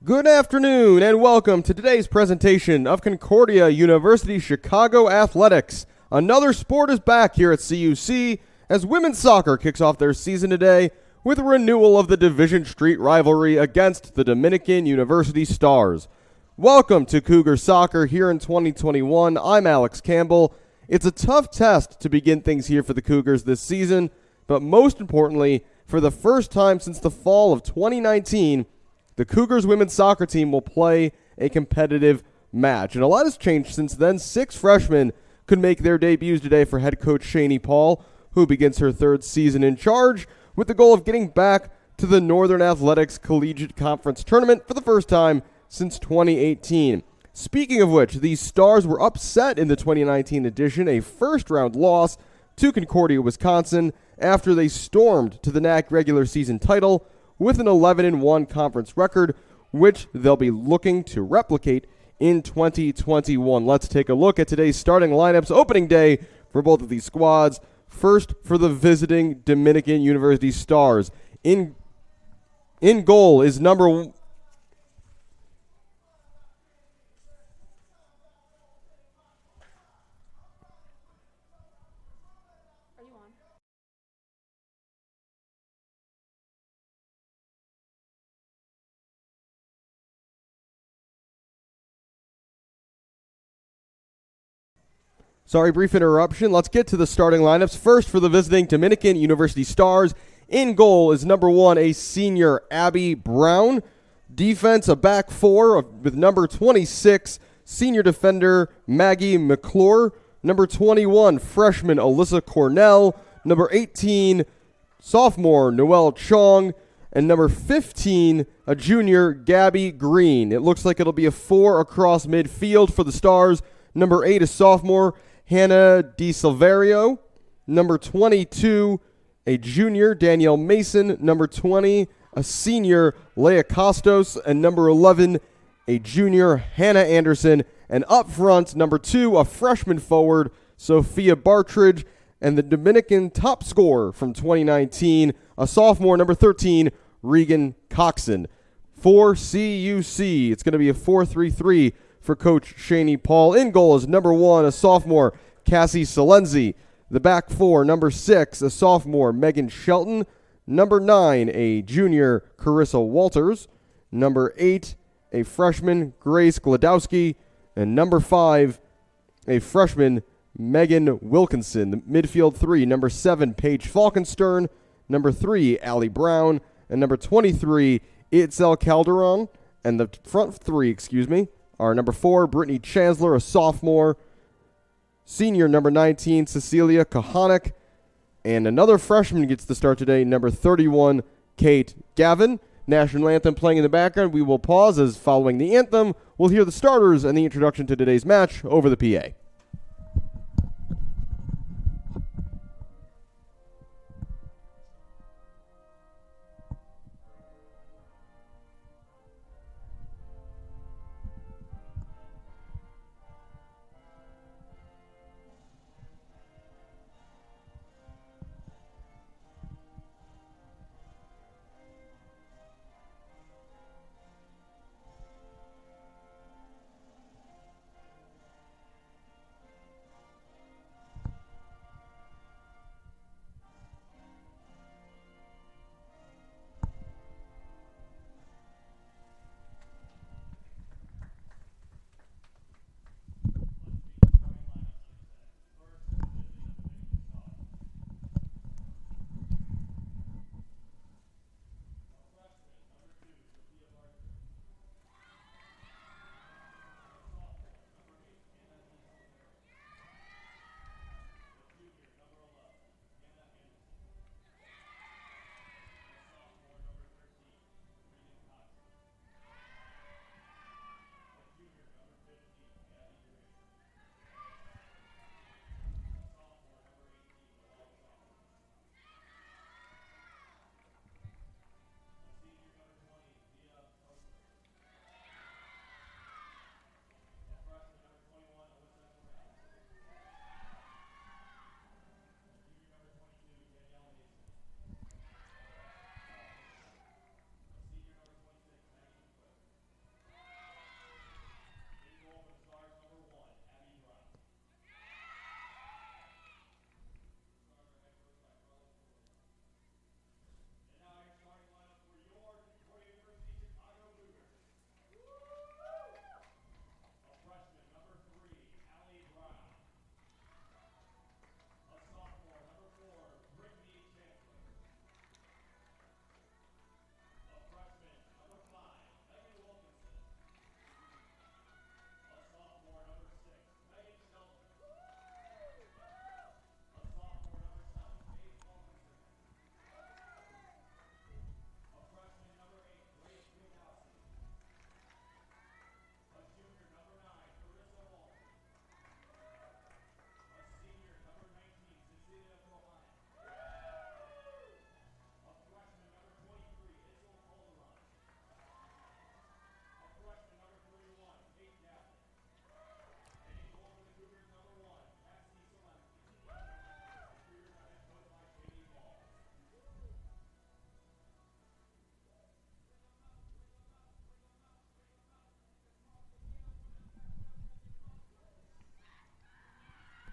Good afternoon and welcome to today's presentation of Concordia University Chicago Athletics. Another sport is back here at CUC as women's soccer kicks off their season today with a renewal of the Division Street rivalry against the Dominican University Stars. Welcome to Cougar Soccer here in 2021. I'm Alex Campbell. It's a tough test to begin things here for the Cougars this season, but most importantly, for the first time since the fall of 2019, the Cougars women's soccer team will play a competitive match. And a lot has changed since then. 6 freshmen could make their debuts today for head coach Shani Paul, who begins her 3rd season in charge with the goal of getting back to the Northern Athletics Collegiate Conference Tournament for the first time since 2018. Speaking of which, the Stars were upset in the 2019 edition, a first-round loss to Concordia, Wisconsin, after they stormed to the NAC regular season title with an 11-1 conference record, which they'll be looking to replicate in 2021. Let's take a look at today's starting lineups, opening day for both of these squads. First, for the visiting Dominican University Stars. In goal is number... Sorry, brief interruption. Let's get to the starting lineups. First, for the visiting Dominican University Stars, in goal is number 1, a senior, Abby Brown. Defense, a back 4 with number 26, senior defender, Maggie McClure. Number 21, freshman, Alyssa Cornell. Number 18, sophomore, Noelle Chong. And number 15, a junior, Gabby Green. It looks like it'll be a 4 across midfield for the Stars. Number 8, a sophomore, Hannah DiSilverio. Number 22, a junior, Danielle Mason. Number 20, a senior, Leah Costos. And number 11, a junior, Hannah Anderson. And up front, number 2, a freshman forward, Sophia Bartridge. And the Dominican top scorer from 2019, a sophomore, number 13, Regan Coxon. For CUC, it's going to be a 4-3-3 for Coach Shani Paul. In goal is number 1, a sophomore, Cassie Salenzi. The back 4, number 6, a sophomore, Megan Shelton. Number 9, a junior, Carissa Walters. Number 8, a freshman, Grace Gladowski. And number 5, a freshman, Megan Wilkinson. The midfield 3, number 7, Paige Falkenstern. Number 3, Allie Brown. And number 23, Itzel Calderon. And the front 3, are number 4, Brittany Chancellor, a sophomore. Senior, number 19, Cecilia Kahanik. And another freshman gets the start today, number 31, Kate Gavin. National anthem playing in the background. We will pause as following the anthem, we'll hear the starters and the introduction to today's match over the PA.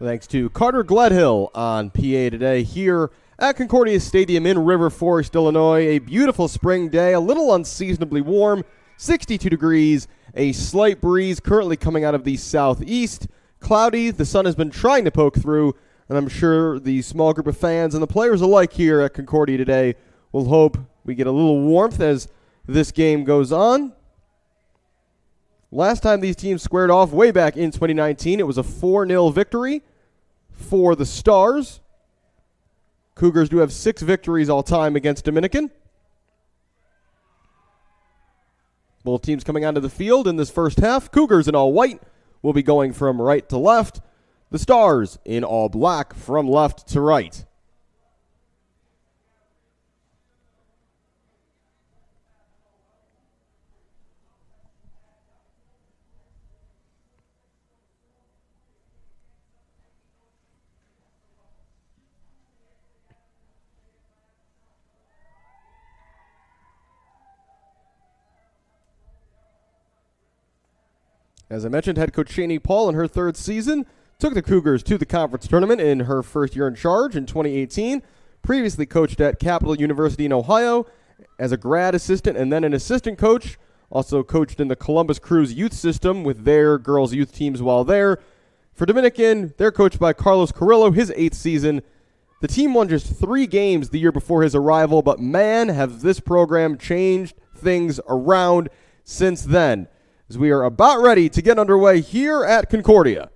Thanks to Carter Gledhill on PA today here at Concordia Stadium in River Forest, Illinois. A beautiful spring day, a little unseasonably warm, 62 degrees, a slight breeze currently coming out of the southeast. Cloudy, the sun has been trying to poke through, and I'm sure the small group of fans and the players alike here at Concordia today will hope we get a little warmth as this game goes on. Last time these teams squared off way back in 2019, it was a 4-0 victory for the Stars. Cougars do have 6 victories all time against Dominican. Both teams coming onto the field in this first half. Cougars in all white will be going from right to left. The Stars in all black from left to right. As I mentioned, head coach Shani Paul in her 3rd season took the Cougars to the conference tournament in her first year in charge in 2018. Previously coached at Capital University in Ohio as a grad assistant and then an assistant coach. Also coached in the Columbus Crew's youth system with their girls' youth teams while there. For Dominican, they're coached by Carlos Carrillo, his 8th season. The team won just 3 games the year before his arrival, but man, have this program changed things around since then, as we are about ready to get underway here at Concordia.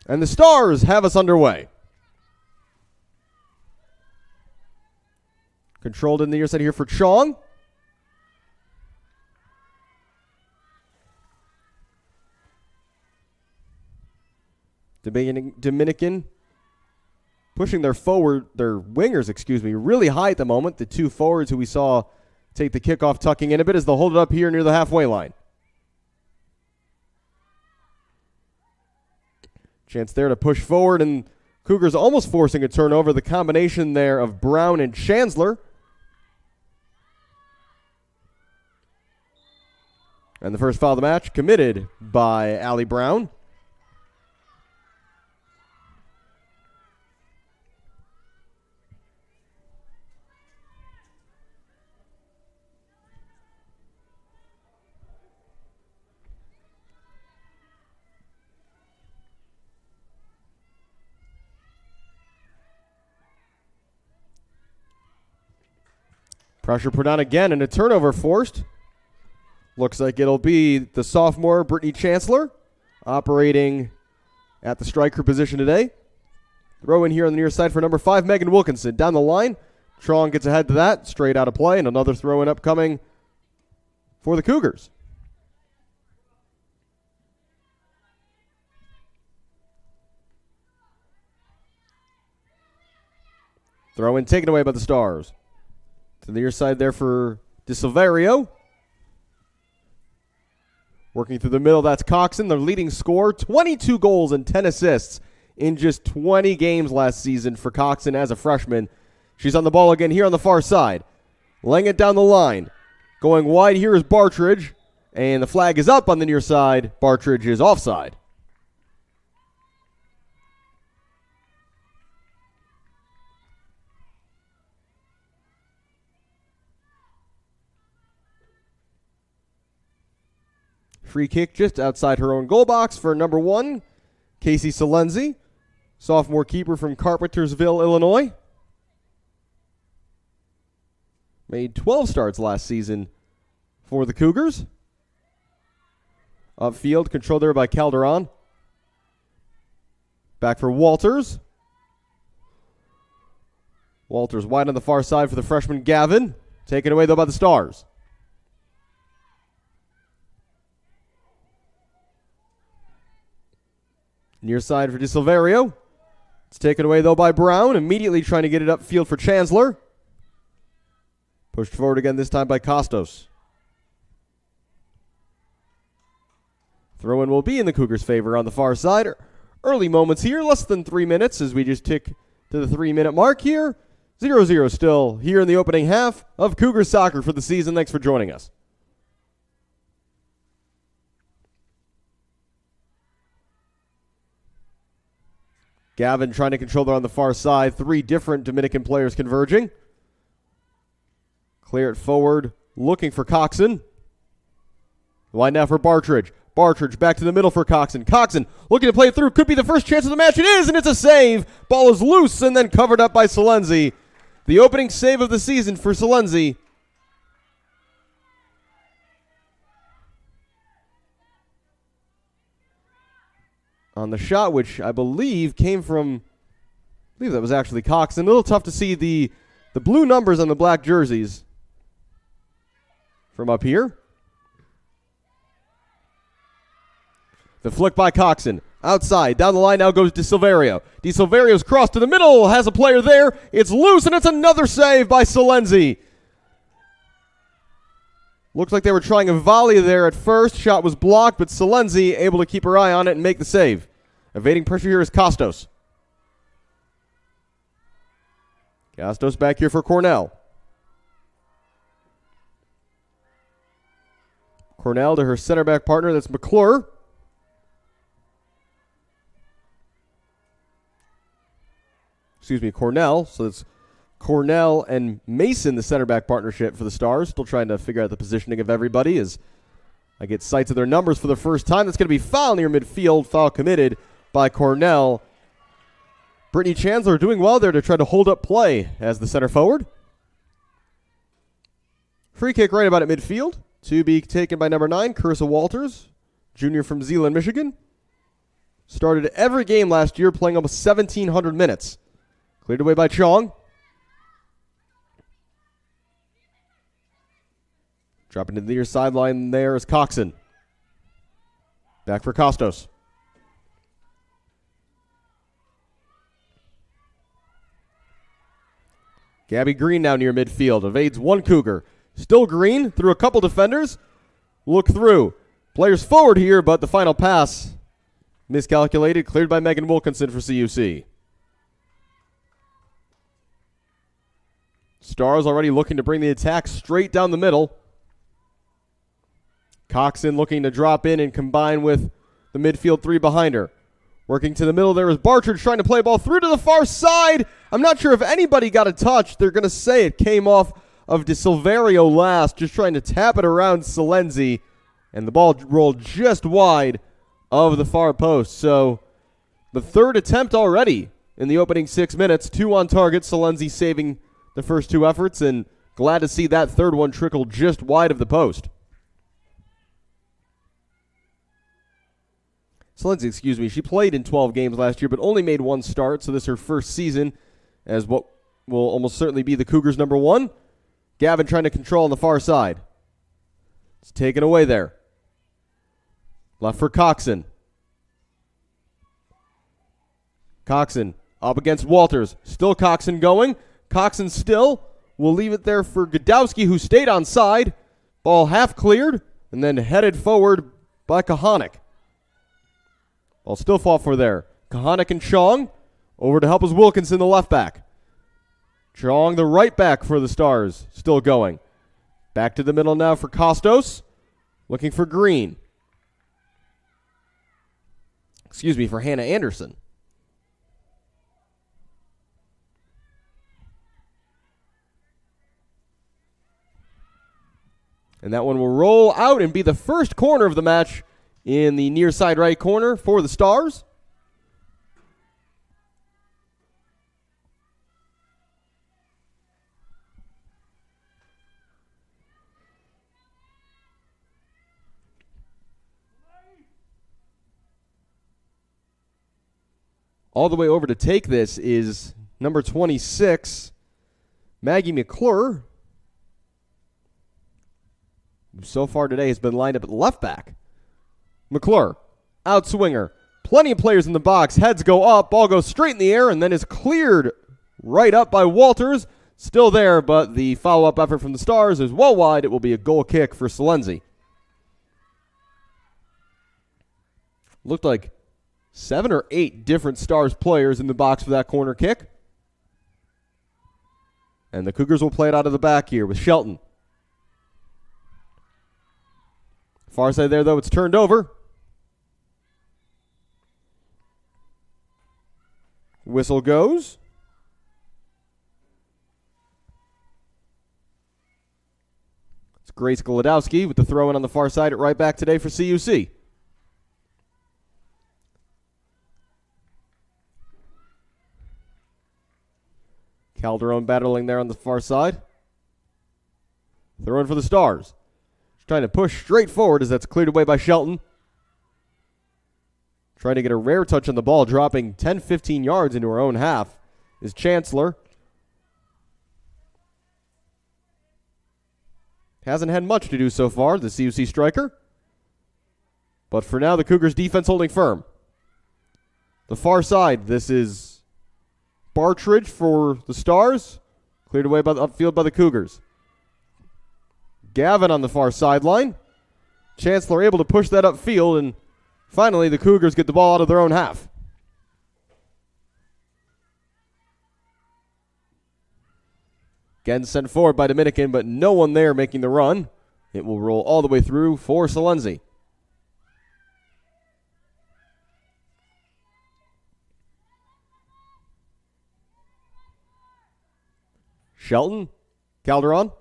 And the Stars have us underway. Controlled in the near side here for Chong. Dominican pushing their wingers, really high at the moment. The 2 forwards who we saw take the kickoff, tucking in a bit as they'll hold it up here near the halfway line. Chance there to push forward, and Cougars almost forcing a turnover. The combination there of Brown and Chancellor. And the first foul of the match committed by Allie Brown. Pressure put on again and a turnover forced. Looks like it'll be the sophomore Brittany Chancellor operating at the striker position today. Throw in here on the near side for number 5, Megan Wilkinson. Down the line, Trong gets ahead to that, straight out of play, and another throw in upcoming for the Cougars. Throw in taken away by the Stars. To the near side there for DeSilverio. Working through the middle, that's Coxon, the leading scorer. 22 goals and 10 assists in just 20 games last season for Coxon as a freshman. She's on the ball again here on the far side. Laying it down the line. Going wide here is Bartridge. And the flag is up on the near side. Bartridge is offside. Free kick just outside her own goal box for number 1, Casey Salenzi, sophomore keeper from Carpentersville, Illinois. Made 12 starts last season for the Cougars. Upfield, controlled there by Calderon. Back for Walters. Walters wide on the far side for the freshman Gavin. Taken away, though, by the Stars. Near side for DeSilverio. It's taken away, though, by Brown. Immediately trying to get it upfield for Chancellor. Pushed forward again, this time by Costos. Throw-in will be in the Cougars' favor on the far side. Early moments here, less than 3 minutes as we just tick to the 3-minute mark here. 0-0 still here in the opening half of Cougars soccer for the season. Thanks for joining us. Gavin trying to control there on the far side. 3 different Dominican players converging. Clear it forward, looking for Coxon. Line now for Bartridge. Bartridge back to the middle for Coxon. Coxon looking to play it through. Could be the first chance of the match. It is, and it's a save. Ball is loose and then covered up by Salenzi. The opening save of the season for Salenzi. On the shot, which I believe came from, I believe that was actually Coxon. A little tough to see the blue numbers on the black jerseys from up here. The flick by Coxon. Outside. Down the line now goes DeSilverio. DeSilverio's cross to the middle. Has a player there. It's loose, and it's another save by Salenzi. Looks like they were trying a volley there at first. Shot was blocked, but Salenzi able to keep her eye on it and make the save. Evading pressure here is Costos. Costos back here for Cornell. Cornell to her center back partner. That's McClure. Excuse me, Cornell. So it's Cornell and Mason, the center back partnership for the Stars. Still trying to figure out the positioning of everybody as I get sights of their numbers for the first time. That's going to be foul near midfield. Foul committed by Cornell. Brittany Chandler doing well there to try to hold up play as the center forward. Free kick right about at midfield to be taken by number 9, Carissa Walters, junior from Zeeland, Michigan. Started every game last year, playing almost 1,700 minutes. Cleared away by Chong. Dropping to the near sideline there is Coxon. Back for Costos. Gabby Green now near midfield. Evades one Cougar. Still Green through a couple defenders. Look through. Players forward here, but the final pass miscalculated. Cleared by Megan Wilkinson for CUC. Stars already looking to bring the attack straight down the middle. Coxon looking to drop in and combine with the midfield 3 behind her. Working to the middle there is Bartridge trying to play a ball through to the far side. I'm not sure if anybody got a touch. They're going to say it came off of DeSilverio last, just trying to tap it around Salenzi, and the ball rolled just wide of the far post. So the third attempt already in the opening 6 minutes. 2 on target. Salenzi saving the first 2 efforts, and glad to see that third one trickle just wide of the post. Salenzi, excuse me, she played in 12 games last year, but only made 1 start, so this is her first season as what will almost certainly be the Cougars' number 1. Gavin trying to control on the far side. It's taken away there. Left for Coxon. Coxon up against Walters. Still Coxon going. Coxon still will leave it there for Godowski, who stayed on side. Ball half cleared and then headed forward by Kahanik. Ball still fought for there. Kahanik and Chong. Over to help us Wilkinson, the left back. Chong, the right back for the Stars, still going. Back to the middle now for Costos. Looking for Green. Excuse me, for Hannah Anderson. And that one will roll out and be the first corner of the match in the near side right corner for the Stars. All the way over to take this is number 26, Maggie McClure, who so far today has been lined up at left back. McClure, outswinger. Plenty of players in the box. Heads go up. Ball goes straight in the air and then is cleared right up by Walters. Still there, but the follow-up effort from the Stars is well wide. It will be a goal kick for Salenzi. Looked like 7 or 8 different Stars players in the box for that corner kick. And the Cougars will play it out of the back here with Shelton. Far side there, though, it's turned over. Whistle goes. It's Grace Golodowski with the throw in on the far side at right back today for CUC. Calderon battling there on the far side. Throw in for the Stars. Trying to push straight forward as that's cleared away by Shelton. Trying to get a rare touch on the ball, dropping 10-15 yards into her own half is Chancellor. Hasn't had much to do so far, the CUC striker. But for now, the Cougars defense holding firm. The far side, this is Bartridge for the Stars. Cleared away by the upfield by the Cougars. Gavin on the far sideline. Chancellor able to push that upfield, and finally the Cougars get the ball out of their own half. Again sent forward by Dominican, but no one there making the run. It will roll all the way through for Salenzi. Shelton, Calderon,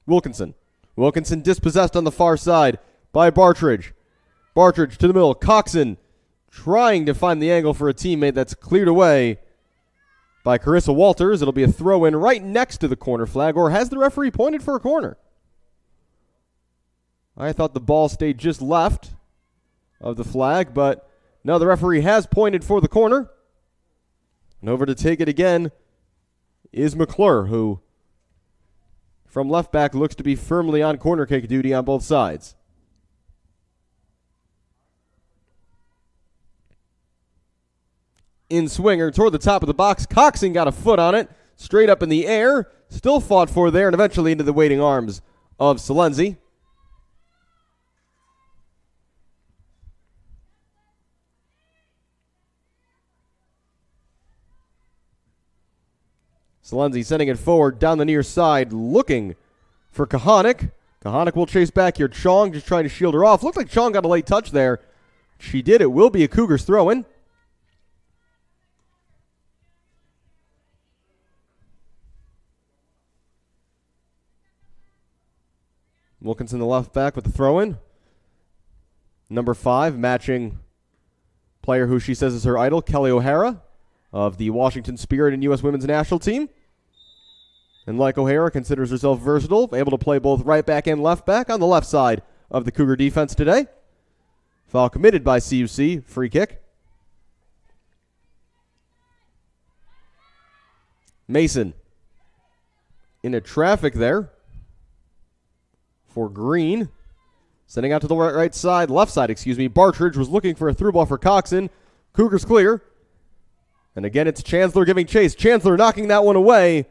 Wilkinson. Wilkinson dispossessed on the far side by Bartridge. Bartridge to the middle. Coxon trying to find the angle for a teammate that's cleared away by Carissa Walters. It'll be a throw in right next to the corner flag, or has the referee pointed for a corner? I thought the ball stayed just left of the flag, but no, the referee has pointed for the corner. And over to take it again is McClure, who from left back looks to be firmly on corner kick duty on both sides. In swinger toward the top of the box. Coxon got a foot on it. Straight up in the air. Still fought for there and eventually into the waiting arms of Salenzi. Salenzi sending it forward down the near side, looking for Kahanik. Kahanik will chase back here. Chong just trying to shield her off. Looked like Chong got a late touch there. She did. It will be a Cougars throw-in. Wilkinson, the left back, with the throw-in. Number 5, matching player who she says is her idol, Kelly O'Hara, of the Washington Spirit and U.S. Women's National Team. And like O'Hara, considers herself versatile, able to play both right back and left back on the left side of the Cougar defense today. Foul committed by CUC, free kick. Mason into traffic there for Green. Sending out to the right side, left side, excuse me. Bartridge was looking for a through ball for Coxon. Cougars clear. And again, it's Chancellor giving chase. Chancellor knocking that one away.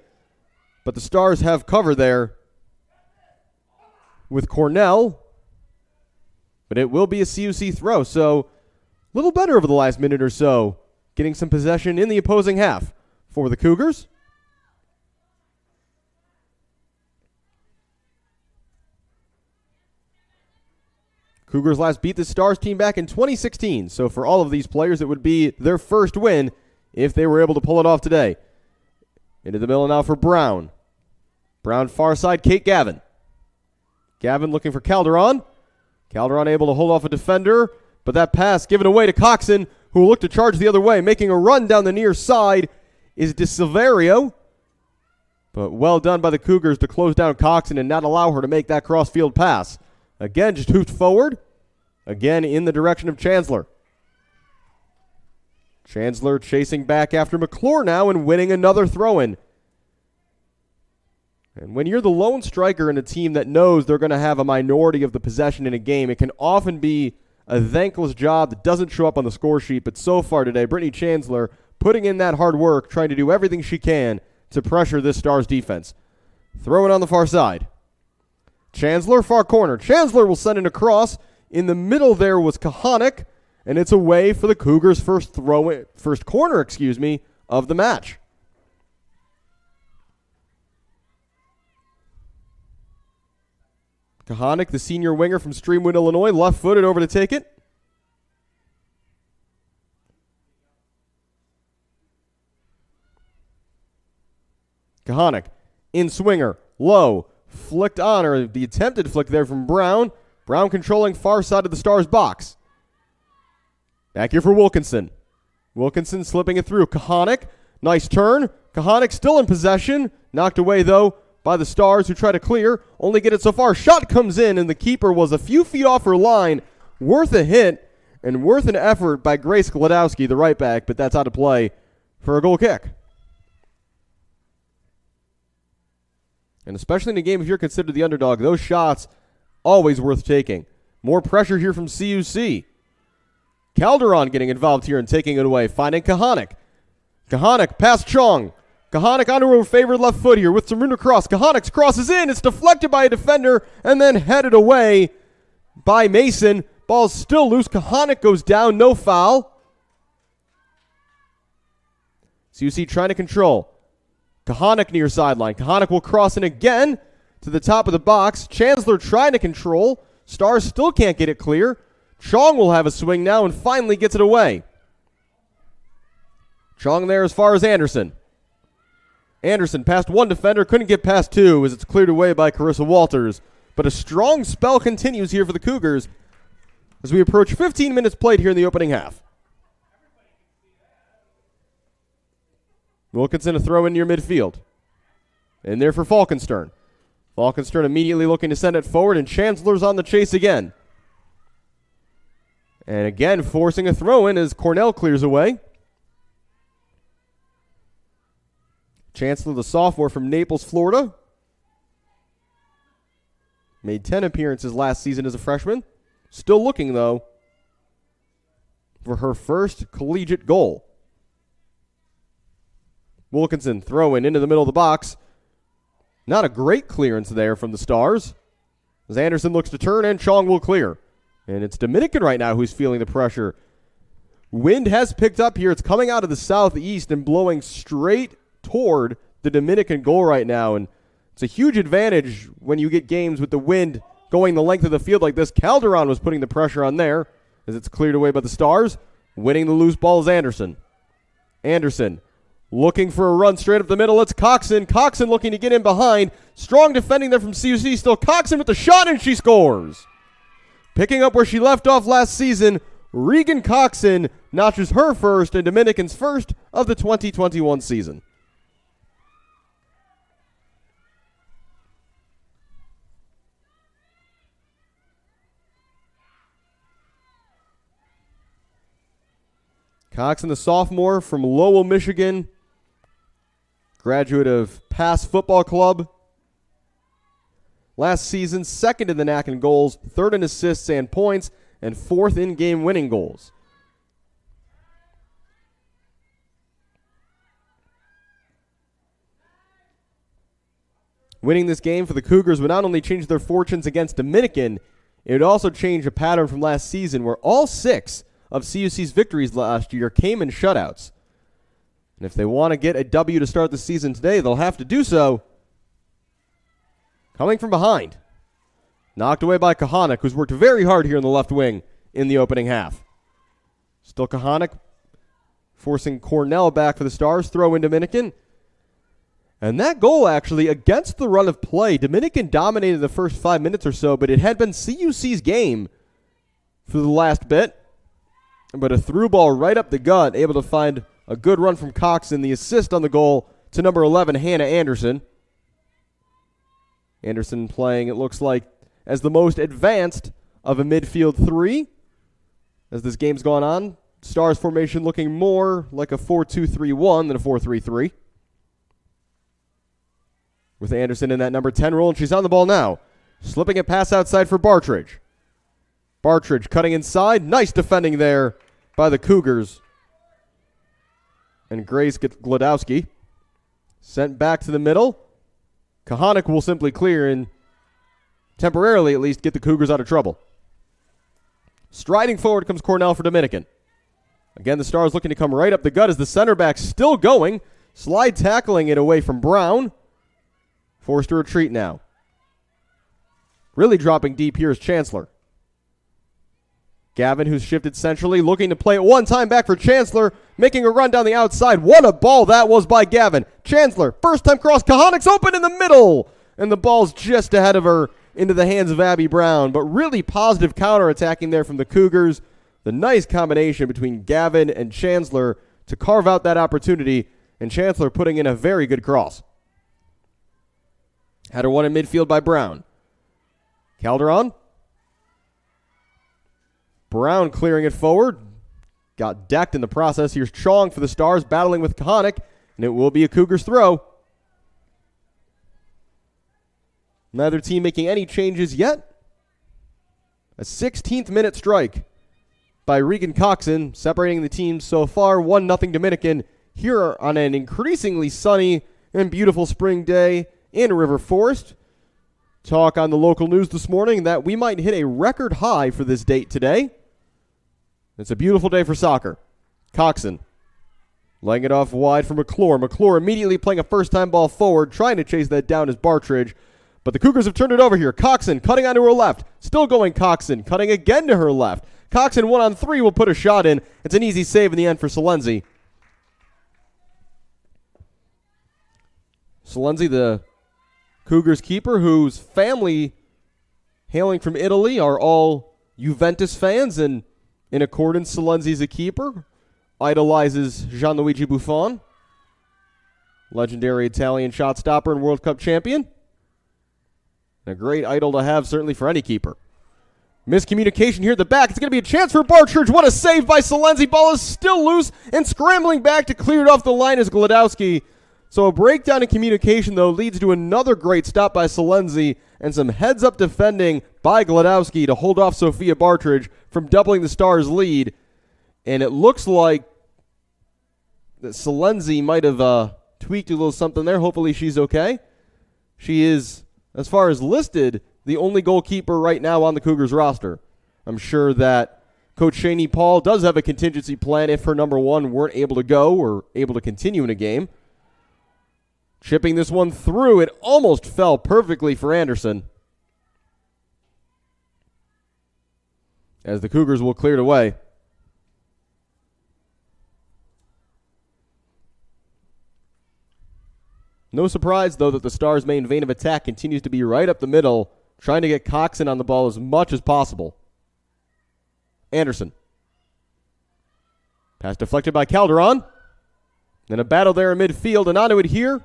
But the Stars have cover there with Cornell. But it will be a CUC throw. So a little better over the last minute or so. Getting some possession in the opposing half for the Cougars. Cougars last beat the Stars team back in 2016. So for all of these players, it would be their first win if they were able to pull it off today. Into the middle now for Brown. Brown far side, Kate Gavin. Gavin looking for Calderon. Calderon able to hold off a defender, but that pass given away to Coxon, who will look to charge the other way. Making a run down the near side is De Silverio. But well done by the Cougars to close down Coxon and not allow her to make that cross-field pass. Again, just hoofed forward. Again, in the direction of Chancellor. Chancellor chasing back after McClure now and winning another throw-in. And when you're the lone striker in a team that knows they're going to have a minority of the possession in a game, it can often be a thankless job that doesn't show up on the score sheet. But so far today, Brittany Chancellor putting in that hard work, trying to do everything she can to pressure this Stars defense. Throw it on the far side. Chancellor, far corner. Chancellor will send it across. In the middle there was Kahanik, and it's away for the Cougars' first corner, of the match. Kahanik, the senior winger from Streamwood, Illinois, left-footed over to take it. Kahanick, in swinger, low, flicked on, or the attempted flick there from Brown. Brown controlling far side of the Stars box. Back here for Wilkinson. Wilkinson slipping it through. Kahanick, nice turn. Kahanick still in possession. Knocked away, though, by the Stars, who try to clear. Only get it so far. Shot comes in, and the keeper was a few feet off her line. Worth a hit and worth an effort by Grace Glodowski, the right back, but that's out of play for a goal kick. And especially in a game, if you're considered the underdog, those shots always worth taking. More pressure here from CUC. Calderon getting involved here and taking it away, finding Kahanick. Kahanick past Chong. Kahanick onto her favored left foot here with some room to cross. Kahanick crosses in. It's deflected by a defender and then headed away by Mason. Ball's still loose. Kahanick goes down. No foul. CUC trying to control. Kahanick near sideline. Kahanick will cross in again to the top of the box. Chancellor trying to control. Stars still can't get it clear. Chong will have a swing now and finally gets it away. Chong there as far as Anderson. Anderson past one defender, couldn't get past two as it's cleared away by Carissa Walters. But a strong spell continues here for the Cougars as we approach 15 minutes played here in the opening half. Wilkinson a throw in near midfield. In there for Falkenstern. Falkenstern immediately looking to send it forward, and Chancellor's on the chase again. And again forcing a throw in as Cornell clears away. Chancellor, the sophomore from Naples, Florida. Made 10 appearances last season as a freshman. Still looking, though, for her first collegiate goal. Wilkinson throwing into the middle of the box. Not a great clearance there from the Stars. As Anderson looks to turn, and Chong will clear. And it's Dominican right now who's feeling the pressure. Wind has picked up here. It's coming out of the southeast and blowing straight toward the Dominican goal right now. And it's a huge advantage when you get games with the wind going the length of the field like this. Calderon was putting the pressure on there as it's cleared away by the Stars. Winning the loose ball is Anderson. Anderson looking for a run straight up the middle. It's Coxon. Coxon looking to get in behind. Strong defending there from CUC. Still Coxon with the shot, and she scores. Picking up where she left off last season, Regan Coxon notches her first and Dominican's first of the 2021 season. Coxon, the sophomore from Lowell, Michigan, graduate of Pass Football Club. Last season, second in the NAC in goals, third in assists and points, and fourth in game winning goals. Winning this game for the Cougars would not only change their fortunes against Dominican, it would also change a pattern from last season where all 6 of CUC's victories last year came in shutouts. And if they want to get a W to start the season today, they'll have to do so coming from behind. Knocked away by Kahanick, who's worked very hard here in the left wing in the opening half. Still Kahanick forcing Cornell back for the Stars. Throw in Dominican. And that goal actually against the run of play. Dominican dominated the first 5 minutes or so, but it had been CUC's game for the last bit. But a through ball right up the gut, able to find a good run from Coxon. The assist on the goal to number 11, Hannah Anderson. Anderson playing, it looks like, as the most advanced of a midfield 3. As this game's gone on, Stars formation looking more like a 4-2-3-1 than a 4-3-3. With Anderson in that number 10 role, and she's on the ball now. Slipping a pass outside for Bartridge. Bartridge cutting inside. Nice defending there by the Cougars. And Grace Glodowski sent back to the middle. Kahanick will simply clear and temporarily at least get the Cougars out of trouble. Striding forward comes Cornell for Dominican. Again, the Stars looking to come right up the gut as the center back still going. Slide tackling it away from Brown. Forced to retreat now. Really dropping deep here is Chancellor. Gavin, who's shifted centrally, looking to play it one time back for Chancellor. making a run down the outside. What a ball that was by Gavin. Chancellor, first time cross. Kahanik's open in the middle. And the ball's just ahead of her into the hands of Abby Brown. But really positive counterattacking there from the Cougars. The nice combination between Gavin and Chancellor to carve out that opportunity. And Chancellor putting in a very good cross. Header one in midfield by Brown. Calderon. Brown clearing it forward. Got decked in the process. Here's Chong for the Stars battling with Kahanik. And it will be a Cougars throw. Neither team making any changes yet. A 16th minute strike by Regan Coxon, separating the teams so far. 1-0 Dominican here on an increasingly sunny and beautiful spring day in River Forest. Talk on the local news this morning that we might hit a record high for this date today. It's a beautiful day for soccer. Coxon laying it off wide for McClure. McClure immediately playing a first-time ball forward, trying to chase that down as Bartridge. But the Cougars have turned it over here. Coxon cutting onto her left. Still going Coxon, cutting again to her left. Coxon 1-on-3 will put a shot in. It's an easy save in the end for Salenzi. Salenzi, the Cougars keeper, whose family hailing from Italy are all Juventus fans, and in accordance, Salenzi's a keeper. Idolizes Gianluigi Buffon, legendary Italian shot stopper and World Cup champion. A great idol to have, certainly, for any keeper. Miscommunication here at the back. It's going to be a chance for Bartridge. What a save by Salenzi. Ball is still loose and scrambling back to clear it off the line is Gladowski. So a breakdown in communication, though, leads to another great stop by Salenzi and some heads-up defending by Gladowski to hold off Sophia Bartridge from doubling the Stars' lead. And it looks like that Salenzi might have tweaked a little something there. Hopefully she's okay. She is, as far as listed, the only goalkeeper right now on the Cougars roster. I'm sure that Coach Shaney Paul does have a contingency plan if her number one weren't able to go or able to continue in a game. Chipping this one through. It almost fell perfectly for Anderson, as the Cougars will clear it away. No surprise, though, that the Stars' main vein of attack continues to be right up the middle, trying to get Coxon on the ball as much as possible. Anderson. Pass deflected by Calderon. Then a battle there in midfield, and onto it here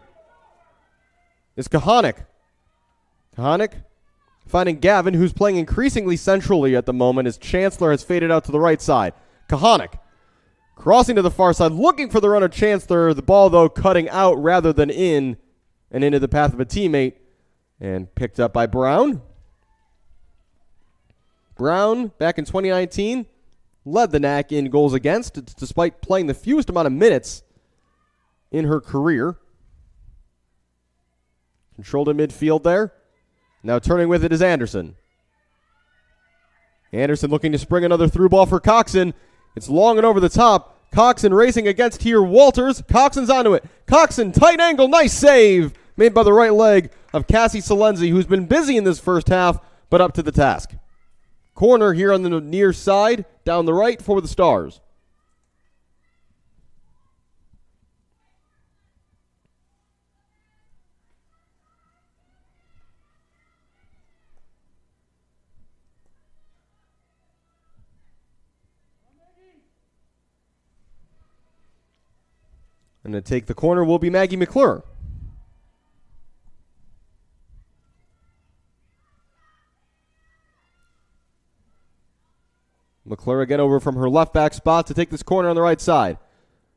is Kahanik. Kahanik finding Gavin, who's playing increasingly centrally at the moment as Chancellor has faded out to the right side. Kahanik crossing to the far side, looking for the runner Chancellor. The ball, though, cutting out rather than in and into the path of a teammate, and picked up by Brown. Brown, back in 2019, led the NAC in goals against, despite playing the fewest amount of minutes in her career. Controlled in midfield there. Now turning with it is Anderson. Anderson looking to spring another through ball for Coxon. It's long and over the top. Coxon racing against here. Walters. Coxon's onto it. Coxon, tight angle. Nice save made by the right leg of Cassie Salenzi, who's been busy in this first half, but up to the task. Corner here on the near side, down the right for the Stars. And to take the corner will be Maggie McClure. McClure again over from her left back spot to take this corner on the right side.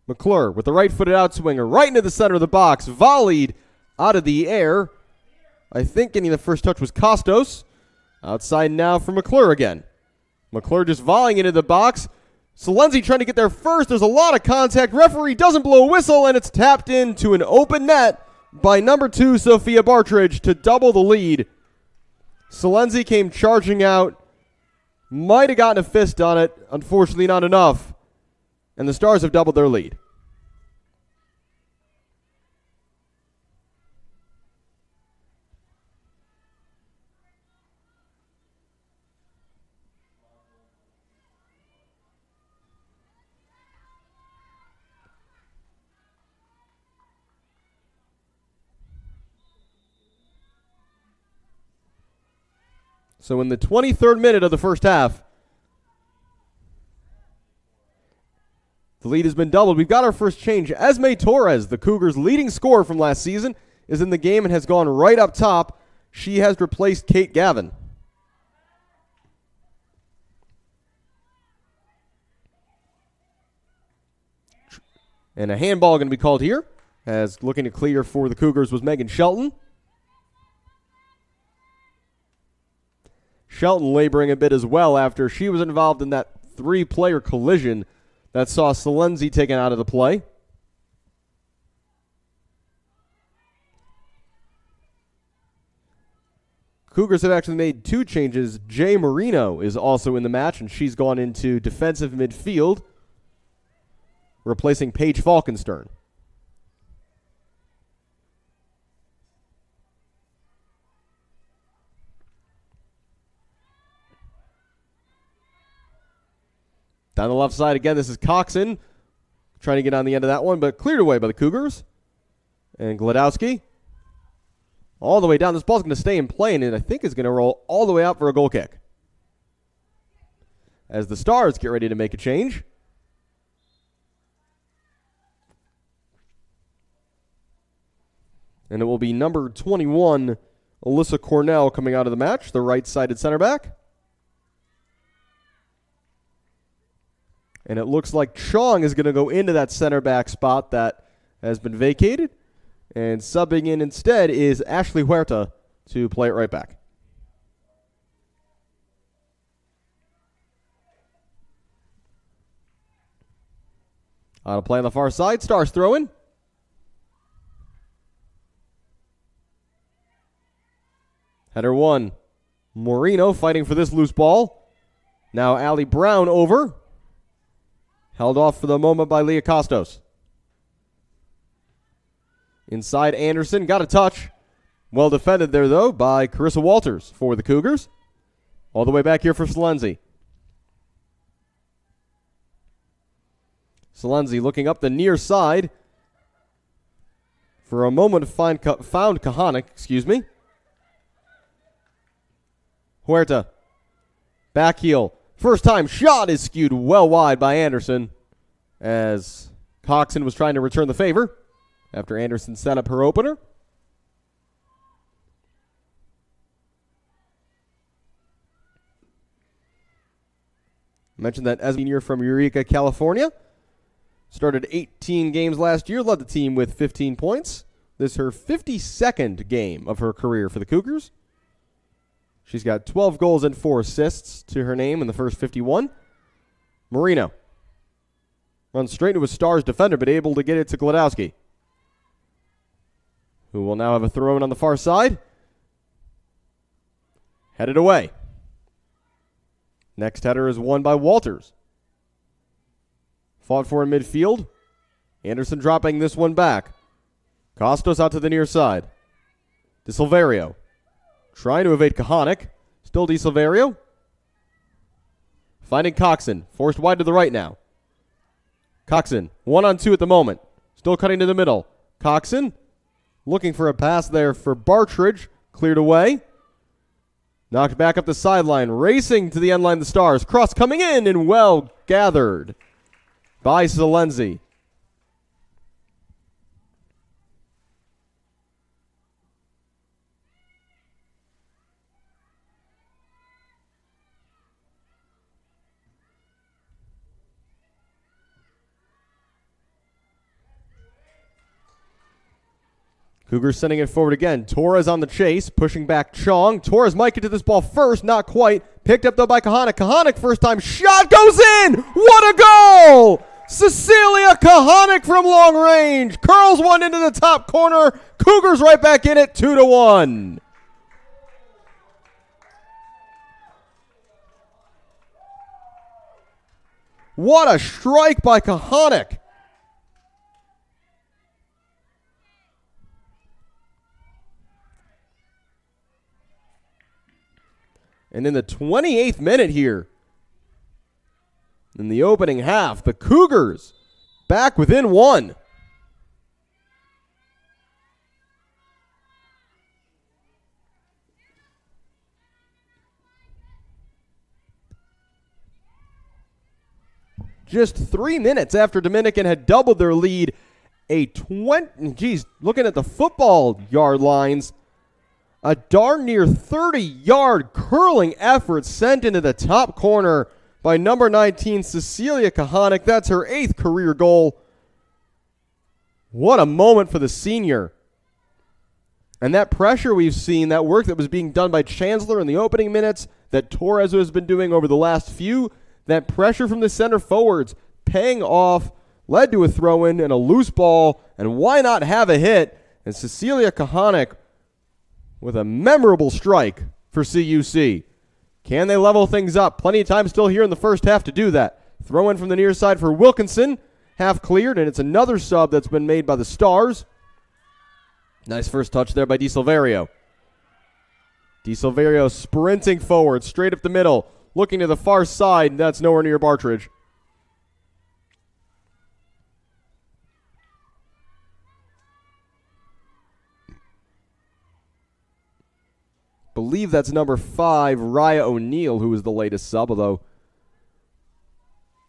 McClure with the right-footed outswinger right into the center of the box. Volleyed out of the air. I think getting the first touch was Costos. Outside now for McClure again. McClure just volleying into the box. Salenzi trying to get there first. There's a lot of contact. Referee doesn't blow a whistle, and it's tapped into an open net by number 2, Sophia Bartridge, to double the lead. Salenzi came charging out. Might have gotten a fist on it. Unfortunately, not enough. And the Stars have doubled their lead. So in the 23rd minute of the first half, the lead has been doubled. We've got our first change. Esme Torres, the Cougars' leading scorer from last season, is in the game and has gone right up top. She has replaced Kate Gavin. And a handball going to be called here, as looking to clear for the Cougars was Megan Shelton. Shelton laboring a bit as well after she was involved in that three-player collision that saw Salenzi taken out of the play. Cougars have actually made two changes. Jay Marino is also in the match, and she's gone into defensive midfield, replacing Paige Falkenstern. Down the left side again, this is Coxon trying to get on the end of that one, but cleared away by the Cougars. And Gladowski all the way down. This ball's going to stay in play, and I think is going to roll all the way out for a goal kick. As the Stars get ready to make a change. And it will be number 21, Alyssa Cornell, coming out of the match, the right-sided center back. And it looks like Chong is going to go into that center back spot that has been vacated. And subbing in instead is Ashley Huerta to play it right back. On a play on the far side, Stars throwing. Header one. Moreno fighting for this loose ball. Now Allie Brown over. Held off for the moment by Leah Costos. Inside Anderson, got a touch. Well defended there, though, by Carissa Walters for the Cougars. All the way back here for Salenzi. Salenzi looking up the near side. For a moment, found Kahanik, Huerta. Back heel. First time shot is skewed well wide by Anderson as Coxon was trying to return the favor after Anderson set up her opener. I mentioned that Esme from Eureka, California. Started 18 games last year, led the team with 15 points. This is her 52nd game of her career for the Cougars. She's got 12 goals and 4 assists to her name in the first 51. Marino runs straight into a Stars defender, but able to get it to Gladowski, who will now have a throw in on the far side. Headed away. Next header is won by Walters. Fought for in midfield. Anderson dropping this one back. Costos out to the near side. De Silverio. Trying to evade Kahanik. Still De Silverio. Finding Coxon. Forced wide to the right now. Coxon. 1-on-2 at the moment. Still cutting to the middle. Coxon. Looking for a pass there for Bartridge. Cleared away. Knocked back up the sideline. Racing to the end line, the Stars. Cross coming in and well gathered by Salenzi. Cougars sending it forward again. Torres on the chase, pushing back Chong. Torres might get to this ball first, not quite. Picked up though by Kahanik. Kahanik, first time shot goes in! What a goal! Cecilia Kahanik from long range. Curls one into the top corner. Cougars right back in it, 2-1. What a strike by Kahanik. And in the 28th minute here, in the opening half, the Cougars back within one. just 3 minutes after Dominican had doubled their lead. Looking at the football yard lines, a darn near 30-yard curling effort sent into the top corner by number 19, Cecilia Kahanik. That's her 8th career goal. What a moment for the senior. And that pressure we've seen, that work that was being done by Chancellor in the opening minutes, that Torres has been doing over the last few, that pressure from the center forwards paying off, led to a throw-in and a loose ball, and why not have a hit? And Cecilia Kahanik with a memorable strike for CUC. Can they level things up? Plenty of time still here in the first half to do that. Throw in from the near side for Wilkinson. Half cleared, and it's another sub that's been made by the Stars. Nice first touch there by DiSilverio. DiSilverio sprinting forward, straight up the middle, looking to the far side. That's nowhere near Bartridge. Believe that's number 5, Raya O'Neill, who is the latest sub, although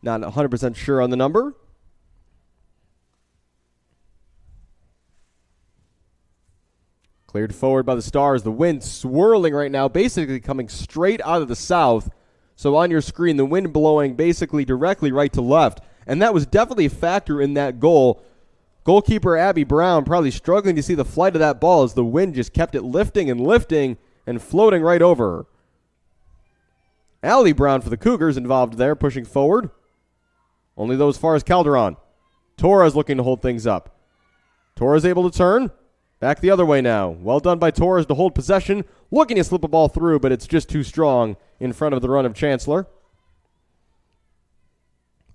not 100% sure on the number. Cleared forward by the Stars. The wind swirling right now, basically coming straight out of the south. So on your screen, the wind blowing basically directly right to left. And that was definitely a factor in that goal. Goalkeeper Abby Brown probably struggling to see the flight of that ball as the wind just kept it lifting and floating right over her. Allie Brown for the Cougars involved there, pushing forward. Only though as far as Calderon. Torres looking to hold things up. Torres able to turn. Back the other way now. Well done by Torres to hold possession. Looking to slip a ball through, but it's just too strong in front of the run of Chancellor.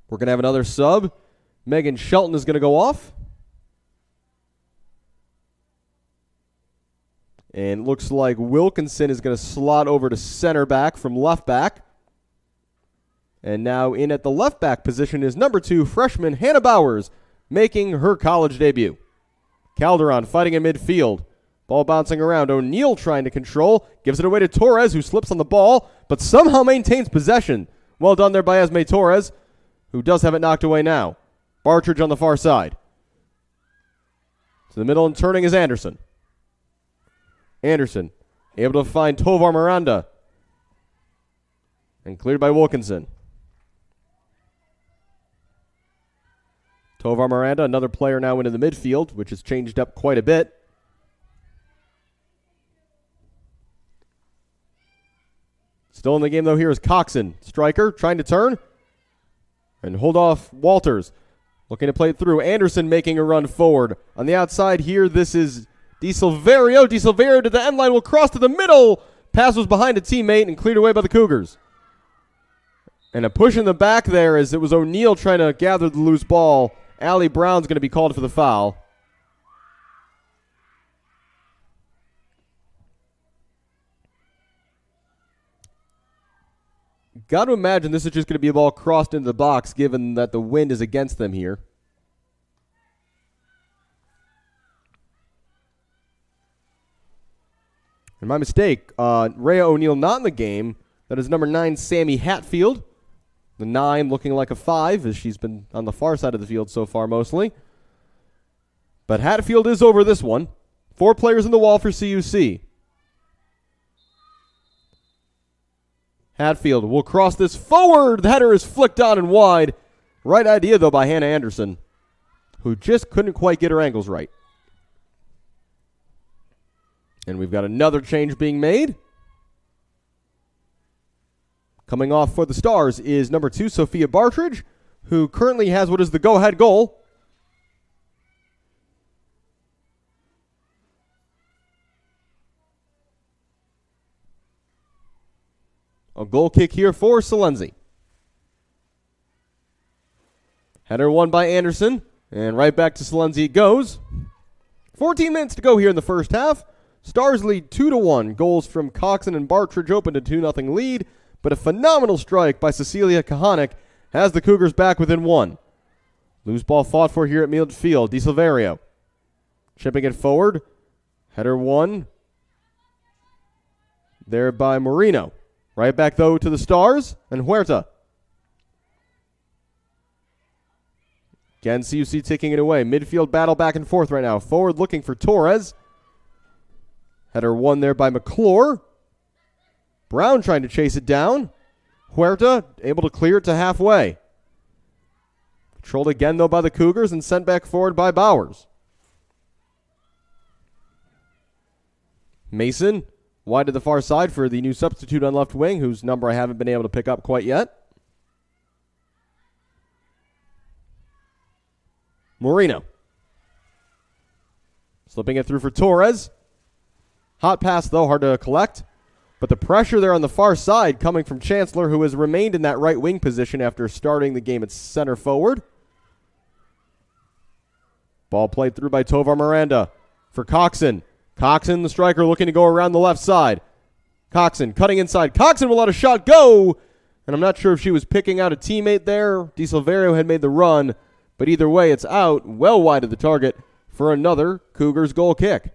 We're going to have another sub. Megan Shelton is going to go off. And looks like Wilkinson is going to slot over to center back from left back. And now in at the left back position is number 2, freshman Hannah Bowers, making her college debut. Calderon fighting in midfield. Ball bouncing around. O'Neill trying to control. Gives it away to Torres, who slips on the ball, but somehow maintains possession. Well done there by Esme Torres, who does have it knocked away now. Bartridge on the far side. To the middle and turning is Anderson. Anderson able to find Tovar Miranda. And cleared by Wilkinson. Tovar Miranda, another player now into the midfield, which has changed up quite a bit. Still in the game, though, here is Coxon. Striker trying to turn and hold off Walters. Looking to play it through. Anderson making a run forward. On the outside here, this is DiSilverio. DiSilverio to the end line will cross to the middle. Pass was behind a teammate and cleared away by the Cougars. And a push in the back there as it was O'Neill trying to gather the loose ball. Allie Brown's going to be called for the foul. Got to imagine this is just going to be a ball crossed into the box given that the wind is against them here. And my mistake, Rhea O'Neill not in the game. That is number 9, Sammy Hatfield. The 9 looking like a 5 as she's been on the far side of the field so far mostly. But Hatfield is over this one. 4 players in the wall for CUC. Hatfield will cross this forward. The header is flicked on and wide. Right idea, though, by Hannah Anderson, who just couldn't quite get her angles right. And we've got another change being made. Coming off for the Stars is number 2, Sophia Bartridge, who currently has what is the go-ahead goal. A goal kick here for Salenzi. Header won by Anderson, and right back to Salenzi it goes. 14 minutes to go here in the first half. Stars lead 2-1. Goals from Coxon and Bartridge opened a 2-0 lead. But a phenomenal strike by Cecilia Kahanik has the Cougars back within 1. Loose ball fought for here at midfield. DiSilverio chipping it forward. Header won there by Marino. Right back, though, to the Stars and Huerta. Again, CUC taking it away. Midfield battle back and forth right now. Forward looking for Torres. Header won there by McClure. Brown trying to chase it down. Huerta able to clear it to halfway. Controlled again, though, by the Cougars and sent back forward by Bowers. Mason wide to the far side for the new substitute on left wing, whose number I haven't been able to pick up quite yet. Moreno. Slipping it through for Torres. Hot pass, though, hard to collect. But the pressure there on the far side coming from Chancellor, who has remained in that right wing position after starting the game at center forward. Ball played through by Tovar Miranda for Coxon. Coxon, the striker, looking to go around the left side. Coxon cutting inside. Coxon will let a shot go. And I'm not sure if she was picking out a teammate there. Di Silverio had made the run. But either way, it's out, well wide of the target for another Cougars goal kick.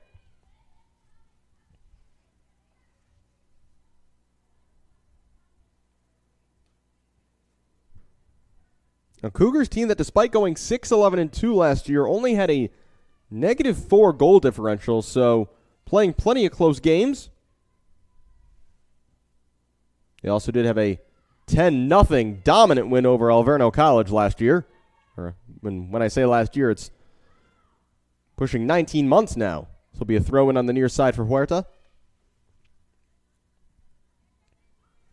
A Cougars team that, despite going 6-11-2 last year, only had a -4 goal differential, so playing plenty of close games. They also did have a 10-0 dominant win over Alverno College last year. Or when I say last year, it's pushing 19 months now. This will be a throw-in on the near side for Huerta.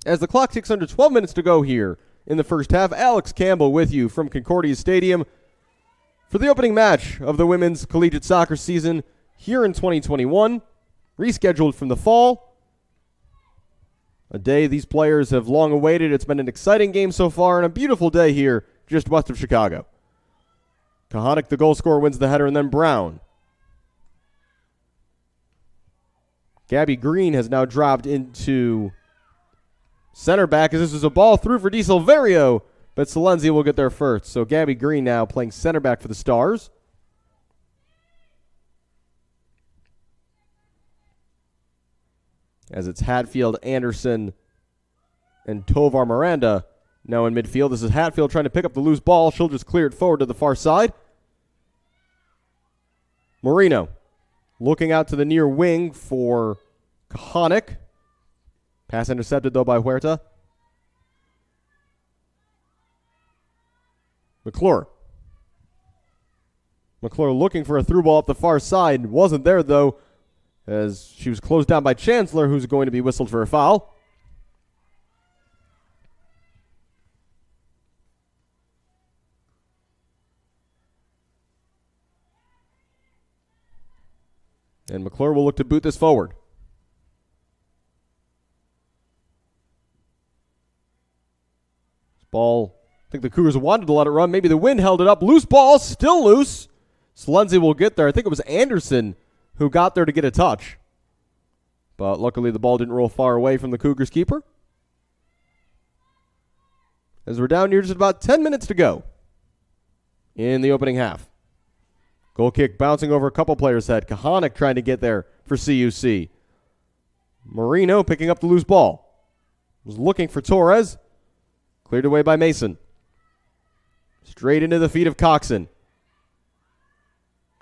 As the clock ticks under 12 minutes to go here in the first half, Alex Campbell with you from Concordia Stadium for the opening match of the women's collegiate soccer season here in 2021, rescheduled from the fall. A day these players have long awaited. It's been an exciting game so far and a beautiful day here just west of Chicago. Kahanic, the goal scorer, wins the header, and then Brown. Gabby Green has now dropped into center back as this is a ball through for Di Silverio, but Salenzi will get there first. So Gabby Green now playing center back for the Stars. As it's Hatfield, Anderson, and Tovar Miranda now in midfield. This is Hatfield trying to pick up the loose ball. She'll just clear it forward to the far side. Moreno looking out to the near wing for Kahanic. Pass intercepted, though, by Huerta. McClure. McClure looking for a through ball up the far side. Wasn't there, though, as she was closed down by Chancellor, who's going to be whistled for a foul. And McClure will look to boot this forward. Ball, I think the Cougars wanted to let it run. Maybe the wind held it up. Loose ball, still loose. Salenzi will get there. I think it was Anderson who got there to get a touch. But luckily the ball didn't roll far away from the Cougars keeper. As we're down here just about 10 minutes to go in the opening half. Goal kick bouncing over a couple players' head. Kahanic trying to get there for CUC. Moreno picking up the loose ball. Was looking for Torres. Cleared away by Mason. Straight into the feet of Coxon.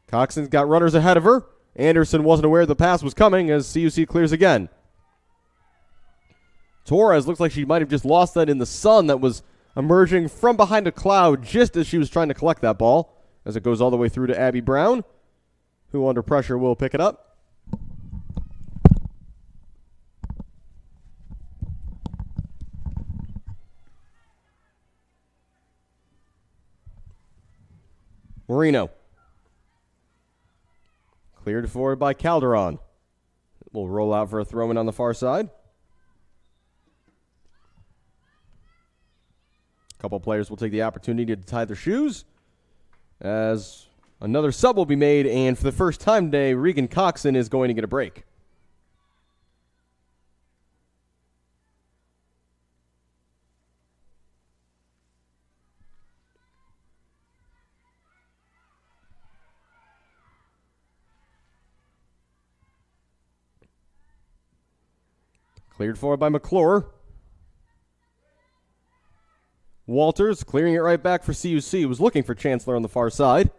Coxon's got runners ahead of her. Anderson wasn't aware the pass was coming as CUC clears again. Torres looks like she might have just lost that in the sun that was emerging from behind a cloud just as she was trying to collect that ball, as it goes all the way through to Abby Brown, who under pressure will pick it up. Moreno. Cleared forward by Calderon. Will roll out for a throw-in on the far side. A couple players will take the opportunity to tie their shoes as another sub will be made, and for the first time today, Regan Coxon is going to get a break. Cleared forward by McClure. Walters clearing it right back for CUC. Was looking for Chancellor on the far side.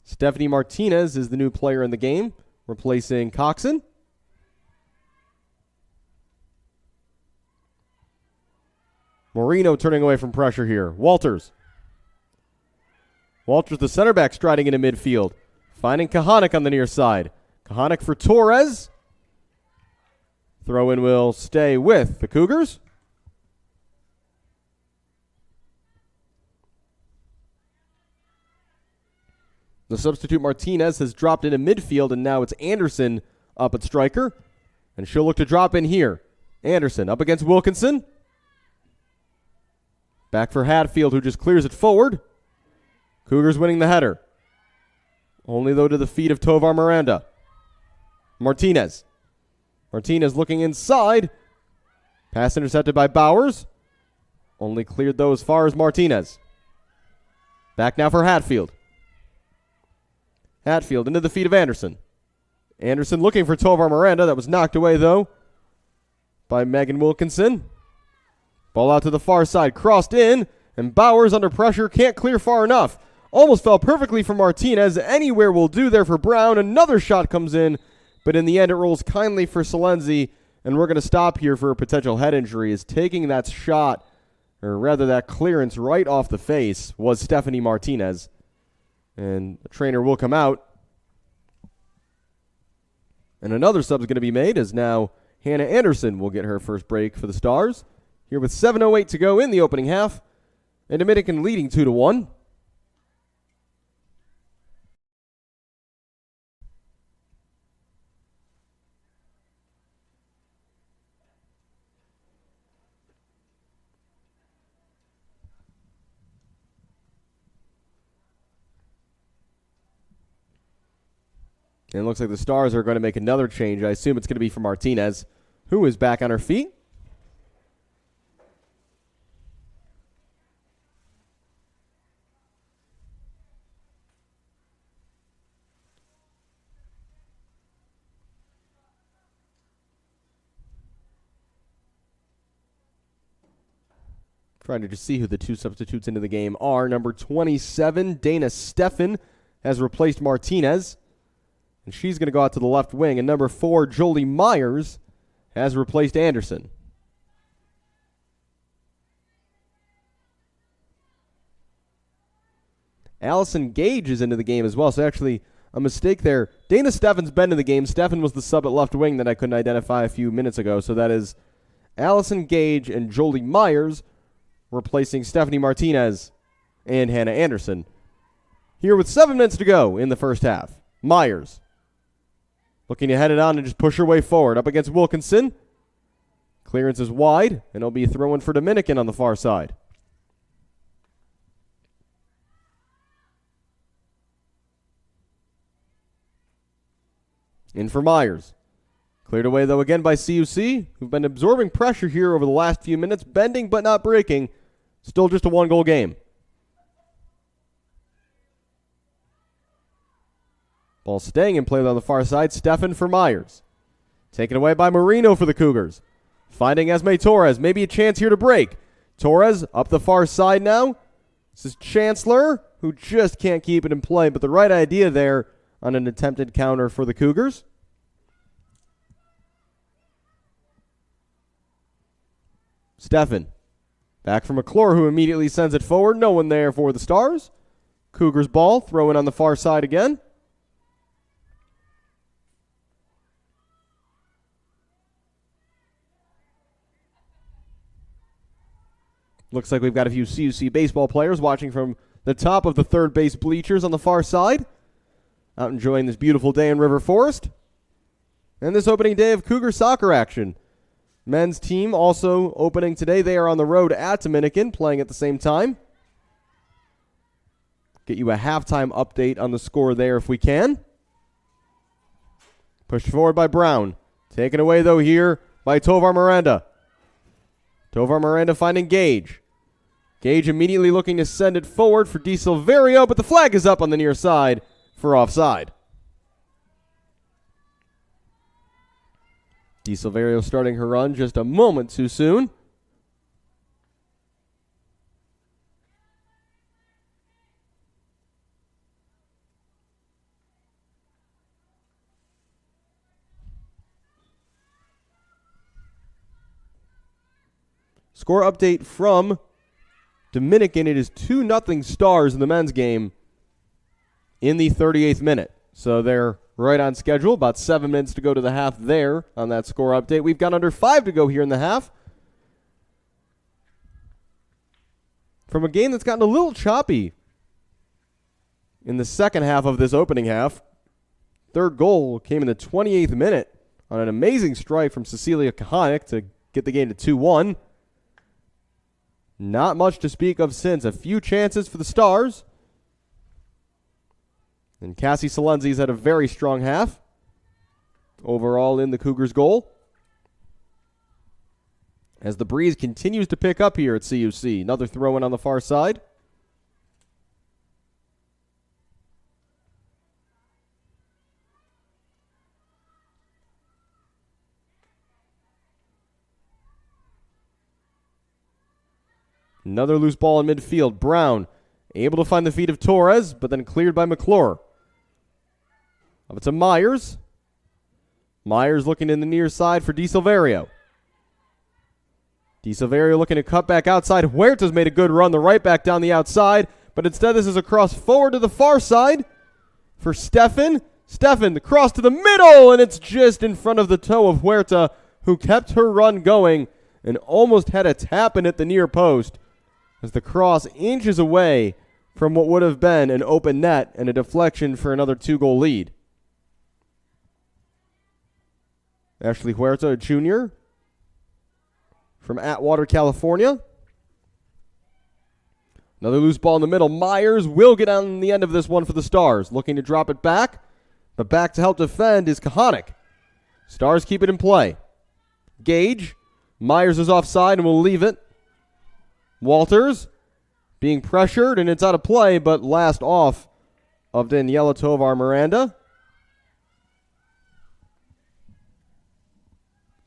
Stephanie Martinez is the new player in the game, replacing Coxon. Moreno turning away from pressure here. Walters, the center back, striding into midfield. Finding Kahanik on the near side. Kahanik for Torres. Throw-in will stay with the Cougars. The substitute Martinez has dropped into midfield, and now it's Anderson up at striker. And she'll look to drop in here. Anderson up against Wilkinson. Back for Hatfield, who just clears it forward. Cougars winning the header. Only, though, to the feet of Tovar Miranda. Martinez looking inside. Pass intercepted by Bowers. Only cleared, though, as far as Martinez. Back now for Hatfield. Hatfield into the feet of Anderson. Anderson looking for Tovar Miranda. That was knocked away, though, by Megan Wilkinson. Ball out to the far side. Crossed in, and Bowers under pressure. Can't clear far enough. Almost fell perfectly for Martinez. Anywhere will do there for Brown. Another shot comes in, but in the end it rolls kindly for Salenzi, and we're going to stop here for a potential head injury. Is taking that shot, or rather that clearance right off the face, was Stephanie Martinez. And the trainer will come out. And another sub is going to be made, as now Hannah Anderson will get her first break for the Stars. Here with 7:08 to go in the opening half. And Dominican leading 2-1. And it looks like the Stars are going to make another change. I assume it's going to be for Martinez, who is back on her feet. Trying to just see who the two substitutes into the game are. Number 27, Dana Steffen, has replaced Martinez. And she's going to go out to the left wing. And number 4, Jolie Myers, has replaced Anderson. Allison Gage is into the game as well. So actually, a mistake there. Dana Steffen's been in the game. Steffen was the sub at left wing that I couldn't identify a few minutes ago. So that is Allison Gage and Jolie Myers replacing Stephanie Martinez and Hannah Anderson. Here with 7 minutes to go in the first half. Myers looking to head it on and just push her way forward. Up against Wilkinson. Clearance is wide, and it'll be a throw-in for Dominican on the far side. In for Myers. Cleared away, though, again by CUC, who've been absorbing pressure here over the last few minutes, bending but not breaking. Still just a 1-goal game. Ball staying in play on the far side. Steffen for Myers. Taken away by Moreno for the Cougars. Finding Esme Torres. Maybe a chance here to break. Torres up the far side now. This is Chancellor, who just can't keep it in play, but the right idea there on an attempted counter for the Cougars. Steffen. Back from McClure, who immediately sends it forward. No one there for the Stars. Cougars ball. Throw in on the far side again. Looks like we've got a few CUC baseball players watching from the top of the third base bleachers on the far side. Out enjoying this beautiful day in River Forest. And this opening day of Cougar soccer action. Men's team also opening today. They are on the road at Dominican, playing at the same time. Get you a halftime update on the score there if we can. Pushed forward by Brown. Taken away, though, here by Tovar Miranda. Tovar Miranda finding Gage. Gage immediately looking to send it forward for Di Silverio, but the flag is up on the near side for offside. DeSilverio starting her run just a moment too soon. Score update from Dominican. It is 2-0 Stars in the men's game in the 38th minute. So they're right on schedule. About 7 minutes to go to the half there on that score update. We've got under 5 to go here in the half. From a game that's gotten a little choppy in the second half of this opening half. Third goal came in the 28th minute on an amazing strike from Cecilia Kahanik to get the game to 2-1. Not much to speak of since. A few chances for the Stars. And Cassie Salenzi's had a very strong half overall in the Cougars' goal. As the breeze continues to pick up here at CUC. Another throw-in on the far side. Another loose ball in midfield. Brown able to find the feet of Torres, but then cleared by McClure. Up to Myers. Myers looking in the near side for DeSilverio. DeSilverio looking to cut back outside. Huerta's made a good run, the right back down the outside, but instead this is a cross forward to the far side for Stefan. Stefan, the cross to the middle, and it's just in front of the toe of Huerta, who kept her run going and almost had a tap in at the near post as the cross inches away from what would have been an open net and a deflection for another 2-goal lead. Ashley Huerta, a junior from Atwater, California. Another loose ball in the middle. Myers will get on the end of this one for the Stars. Looking to drop it back, but back to help defend is Kahanik. Stars keep it in play. Gage. Myers is offside and will leave it. Walters being pressured, and it's out of play, but last off of Daniela Tovar Miranda.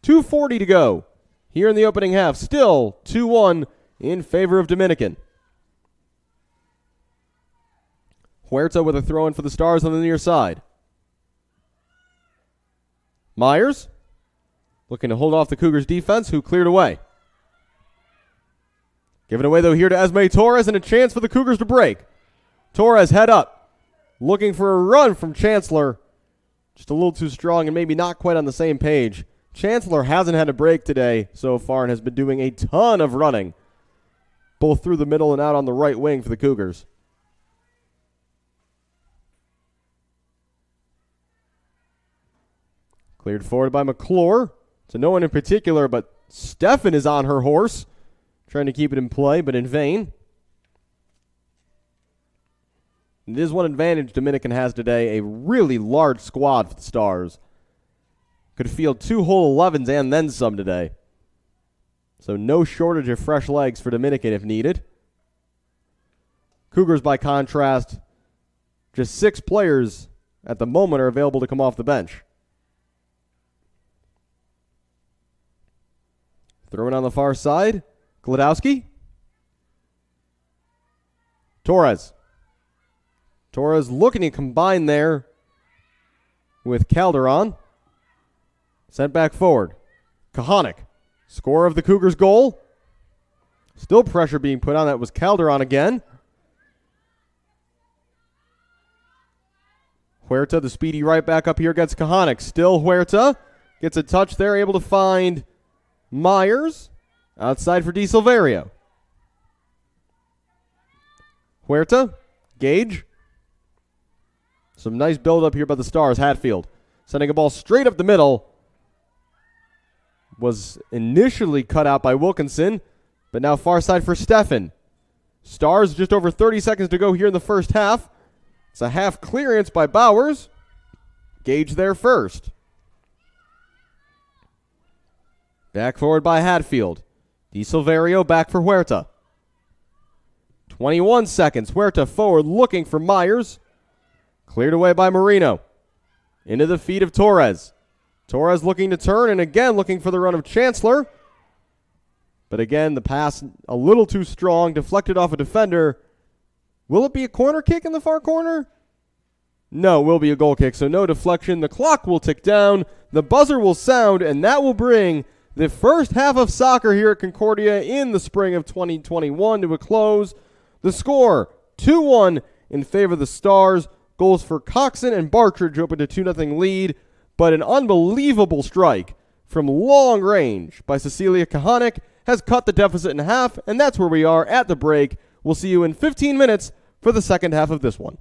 2:40 to go here in the opening half. Still 2-1 in favor of Dominican. Huerta with a throw-in for the Stars on the near side. Myers looking to hold off the Cougars defense, who cleared away. Given away, though, here to Esme Torres, and a chance for the Cougars to break. Torres head up, looking for a run from Chancellor. Just a little too strong and maybe not quite on the same page. Chancellor hasn't had a break today so far and has been doing a ton of running, both through the middle and out on the right wing for the Cougars. Cleared forward by McClure. To no one in particular, but Stefan is on her horse, trying to keep it in play, but in vain. It is one advantage Dominican has today, a really large squad for the Stars. Could field 2 whole 11s and then some today. So no shortage of fresh legs for Dominican if needed. Cougars, by contrast, just 6 players at the moment are available to come off the bench. Throwing on the far side, Glodowski. Torres. Torres looking to combine there with Calderon. Sent back forward. Kahanik, scorer of the Cougars' goal. Still pressure being put on. That was Calderon again. Huerta, the speedy right back up here against Kahanik. Still Huerta. Gets a touch there, able to find Myers. Outside for DeSilverio. Huerta. Gage. Some nice build-up here by the Stars. Hatfield sending a ball straight up the middle. Was initially cut out by Wilkinson, but now far side for Stefan. Stars just over 30 seconds to go here in the first half. It's a half clearance by Bowers. Gage there first. Back forward by Hatfield. DeSilverio back for Huerta. 21 seconds. Huerta forward looking for Myers. Cleared away by Marino. Into the feet of Torres. Torres looking to turn, and again looking for the run of Chancellor. But again, the pass a little too strong, deflected off a defender. Will it be a corner kick in the far corner? No, it will be a goal kick, so no deflection. The clock will tick down, the buzzer will sound, and that will bring the first half of soccer here at Concordia in the spring of 2021 to a close. The score, 2-1 in favor of the Stars. Goals for Coxon and Bartridge opened a 2-0 lead, but an unbelievable strike from long range by Cecilia Kahanik has cut the deficit in half, and that's where we are at the break. We'll see you in 15 minutes for the second half of this one.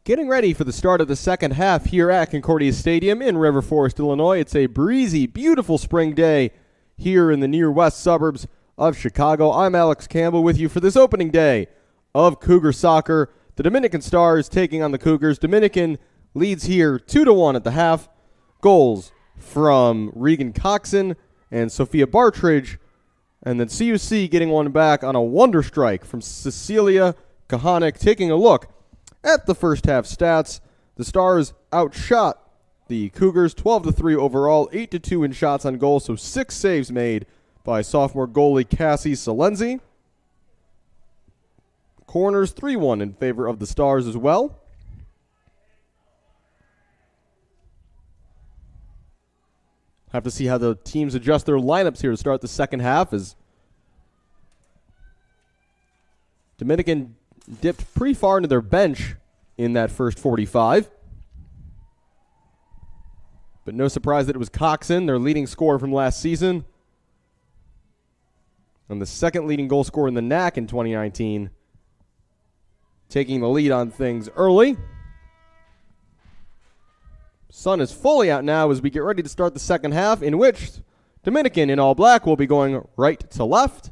Getting ready for the start of the second half here at Concordia Stadium in River Forest, Illinois. It's a breezy, beautiful spring day here in the near west suburbs of Chicago. I'm Alex Campbell with you for this opening day of Cougar soccer. The Dominican Stars taking on the Cougars. Dominican leads here 2-1 at the half. Goals from Regan Coxon and Sophia Bartridge. And then CUC getting one back on a wonder strike from Cecilia Kahanik. Taking a look at the first half stats, the Stars outshot the Cougars 12-3 overall, 8-2 in shots on goal, so 6 saves made by sophomore goalie Cassie Salenzi. Corners 3-1 in favor of the Stars as well. Have to see how the teams adjust their lineups here to start the second half, as Dominican dipped pretty far into their bench in that first 45. But no surprise that it was Coxon, their leading scorer from last season, and the second leading goal scorer in the NAC in 2019, taking the lead on things early. Sun is fully out now as we get ready to start the second half, in which Dominican in all black will be going right to left,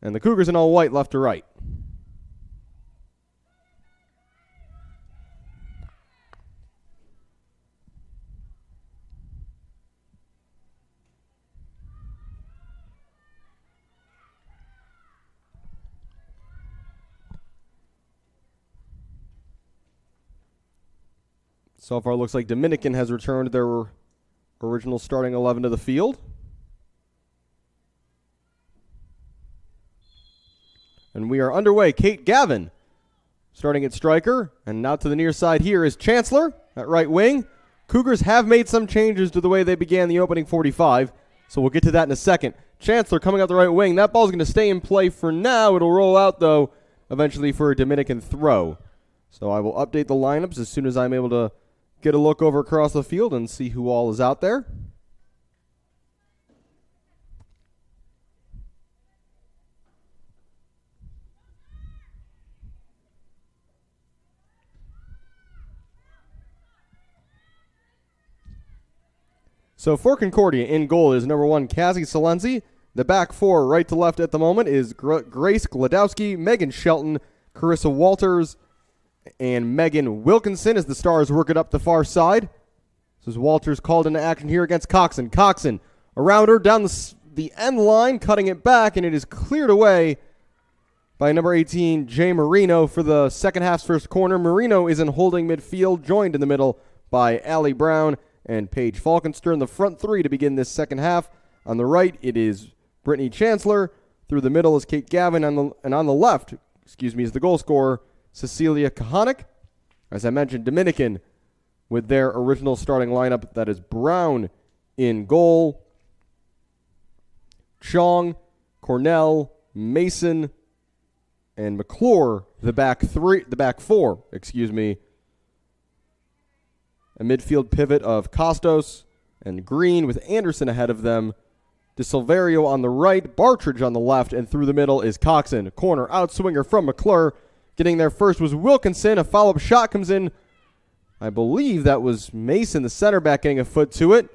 and the Cougars in all white left to right. So far, it looks like Dominican has returned their original starting 11 to the field. And we are underway. Kate Gavin starting at striker. And now to the near side here is Chancellor at right wing. Cougars have made some changes to the way they began the opening 45, so we'll get to that in a second. Chancellor coming out the right wing. That ball's going to stay in play for now. It'll roll out, though, eventually for a Dominican throw. So I will update the lineups as soon as I'm able to get a look over across the field and see who all is out there. So for Concordia, in goal is number 1, Cassie Salenzi. The back four, right to left at the moment, is Grace Gladowski, Megan Shelton, Carissa Walters, and Megan Wilkinson as the Stars work it up the far side. This is Walters called into action here against Coxon. Coxon around her down the end line, cutting it back, and it is cleared away by number 18, Jay Marino, for the second half's first corner. Marino is in holding midfield, joined in the middle by Allie Brown and Paige Falkenster in the front three to begin this second half. On the right, it is Brittany Chancellor. Through the middle is Kate Gavin, and on the left, is the goal scorer, Cecilia Kahanik. As I mentioned, Dominican with their original starting lineup. That is Brown in goal, Chong, Cornell, Mason, and McClure, the back four. A midfield pivot of Costos and Green with Anderson ahead of them. De Silverio on the right, Bartridge on the left, and through the middle is Coxon. Corner outswinger from McClure. Getting there first was Wilkinson. A follow-up shot comes in. I believe that was Mason, the center back, getting a foot to it.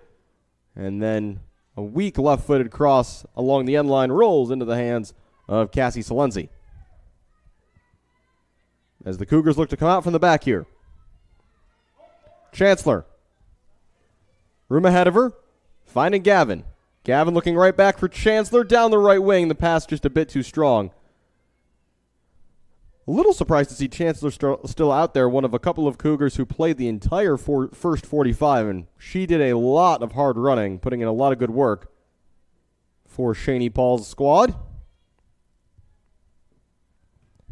And then a weak left-footed cross along the end line rolls into the hands of Cassie Salenzi, as the Cougars look to come out from the back here. Chancellor. Room ahead of her. Finding Gavin. Gavin looking right back for Chancellor. Down the right wing. The pass just a bit too strong. A little surprised to see Chancellor still out there, one of a couple of Cougars who played the entire first 45, and she did a lot of hard running, putting in a lot of good work for Shani Paul's squad.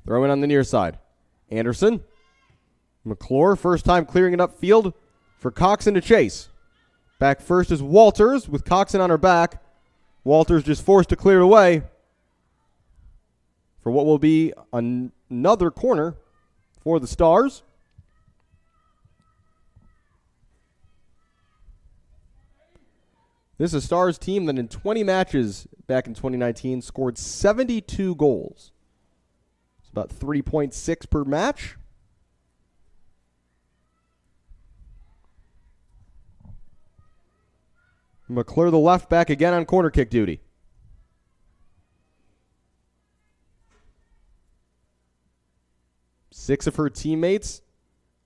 Throw in on the near side. Anderson. McClure, first time clearing it upfield for Coxon to chase. Back first is Walters with Coxon on her back. Walters just forced to clear it away for what will be another corner for the Stars. This is a Stars team that in 20 matches back in 2019 scored 72 goals. It's about 3.6 per match. McClure, the left back, again on corner kick duty. Six of her teammates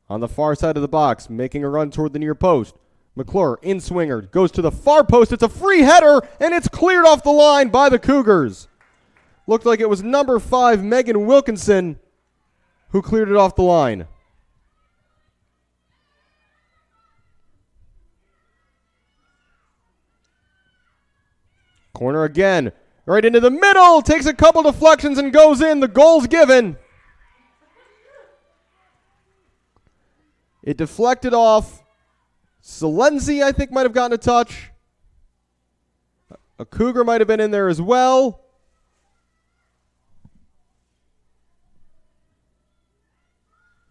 on the far side of the box, making a run toward the near post. McClure, in-swinger, goes to the far post. It's a free header, and it's cleared off the line by the Cougars. Looked like it was number 5, Megan Wilkinson, who cleared it off the line. Corner again, right into the middle, takes a couple deflections and goes in. The goal's given. It deflected off. Salenzi, I think, might have gotten a touch. A Cougar might have been in there as well.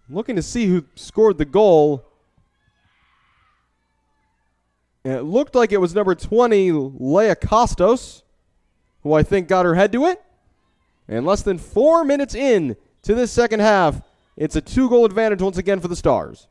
Looking to see who scored the goal. And it looked like it was number 20, Leia Costos, who I think got her head to it. And less than 4 minutes in to this second half, it's a 2-goal advantage once again for the Stars.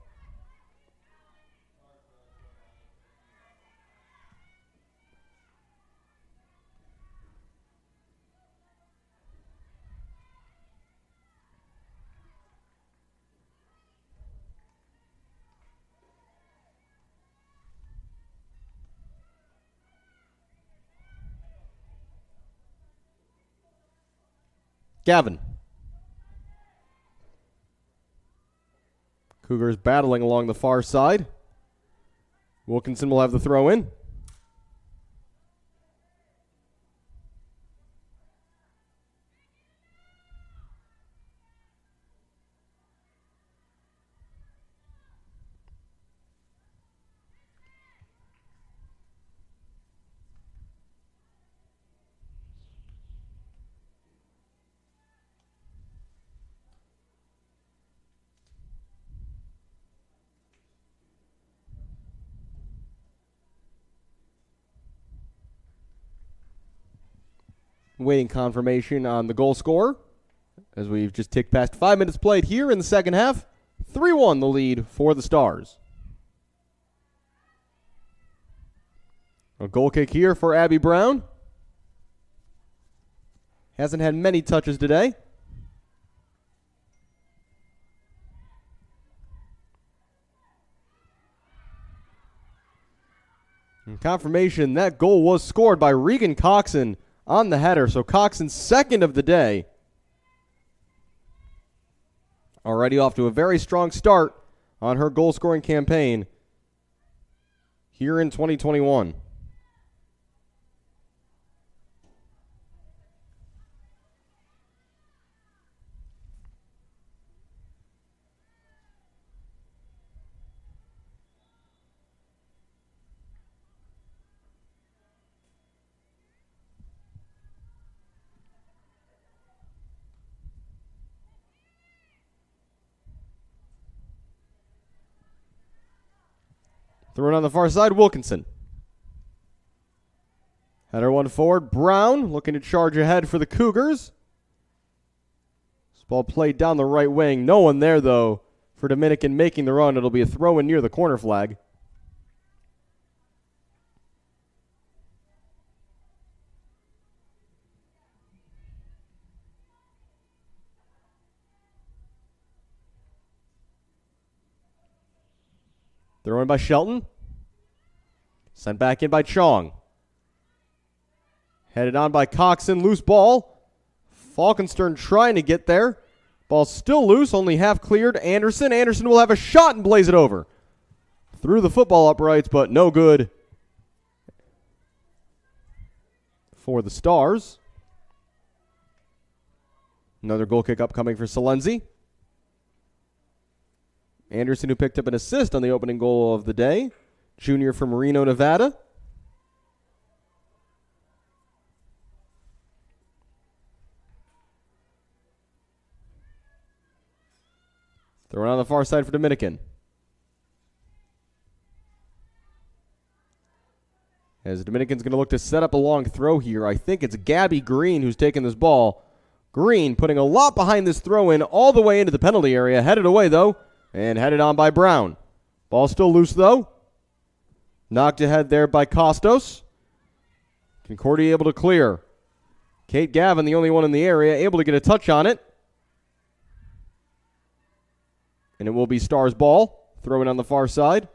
Gavin. Cougars battling along the far side. Wilkinson will have the throw in. Waiting confirmation on the goal scorer as we've just ticked past 5 minutes played here in the second half. 3-1 the lead for the Stars. A goal kick here for Abby Brown. Hasn't had many touches today. And confirmation that goal was scored by Regan Coxon on the header. So Coxon's second of the day. Already off to a very strong start on her goal-scoring campaign here in 2021. Thrown on the far side, Wilkinson. Header one forward. Brown looking to charge ahead for the Cougars. This ball played down the right wing. No one there, though, for Dominican making the run. It'll be a throw in near the corner flag. Thrown by Shelton. Sent back in by Chong. Headed on by Coxon. Loose ball. Falkenstern trying to get there. Ball still loose, only half cleared. Anderson. Anderson will have a shot and blaze it over. Through the football uprights, but no good for the Stars. Another goal kick upcoming for Salenzi. Anderson, who picked up an assist on the opening goal of the day. Junior from Reno, Nevada. Thrown on the far side for Dominican. As the Dominican's going to look to set up a long throw here. I think it's Gabby Green who's taking this ball. Green putting a lot behind this throw in all the way into the penalty area. Headed away, though. And headed on by Brown. Ball still loose, though. Knocked ahead there by Costos. Concordia able to clear. Kate Gavin, the only one in the area, able to get a touch on it. And it will be Stars ball. Throwing on the far side.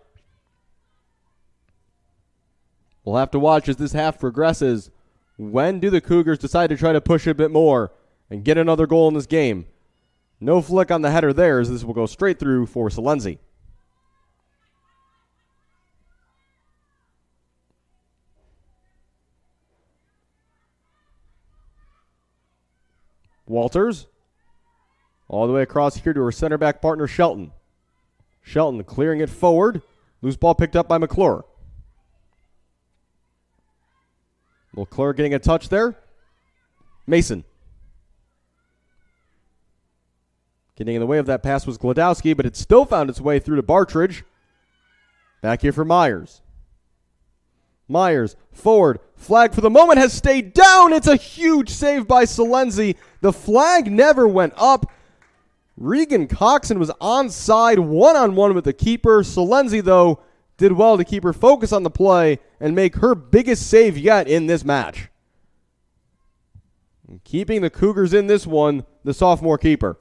We'll have to watch as this half progresses. When do the Cougars decide to try to push a bit more and get another goal in this game? No flick on the header there, as this will go straight through for Salenzi. Walters. All the way across here to her center back partner, Shelton. Shelton clearing it forward. Loose ball picked up by McClure. McClure getting a touch there. Mason. Getting in the way of that pass was Glodowski, but it still found its way through to Bartridge. Back here for Myers. Myers, forward, flag for the moment has stayed down. It's a huge save by Salenzi. The flag never went up. Regan Coxon was onside, one-on-one with the keeper. Salenzi, though, did well to keep her focus on the play and make her biggest save yet in this match. And keeping the Cougars in this one, the sophomore keeper.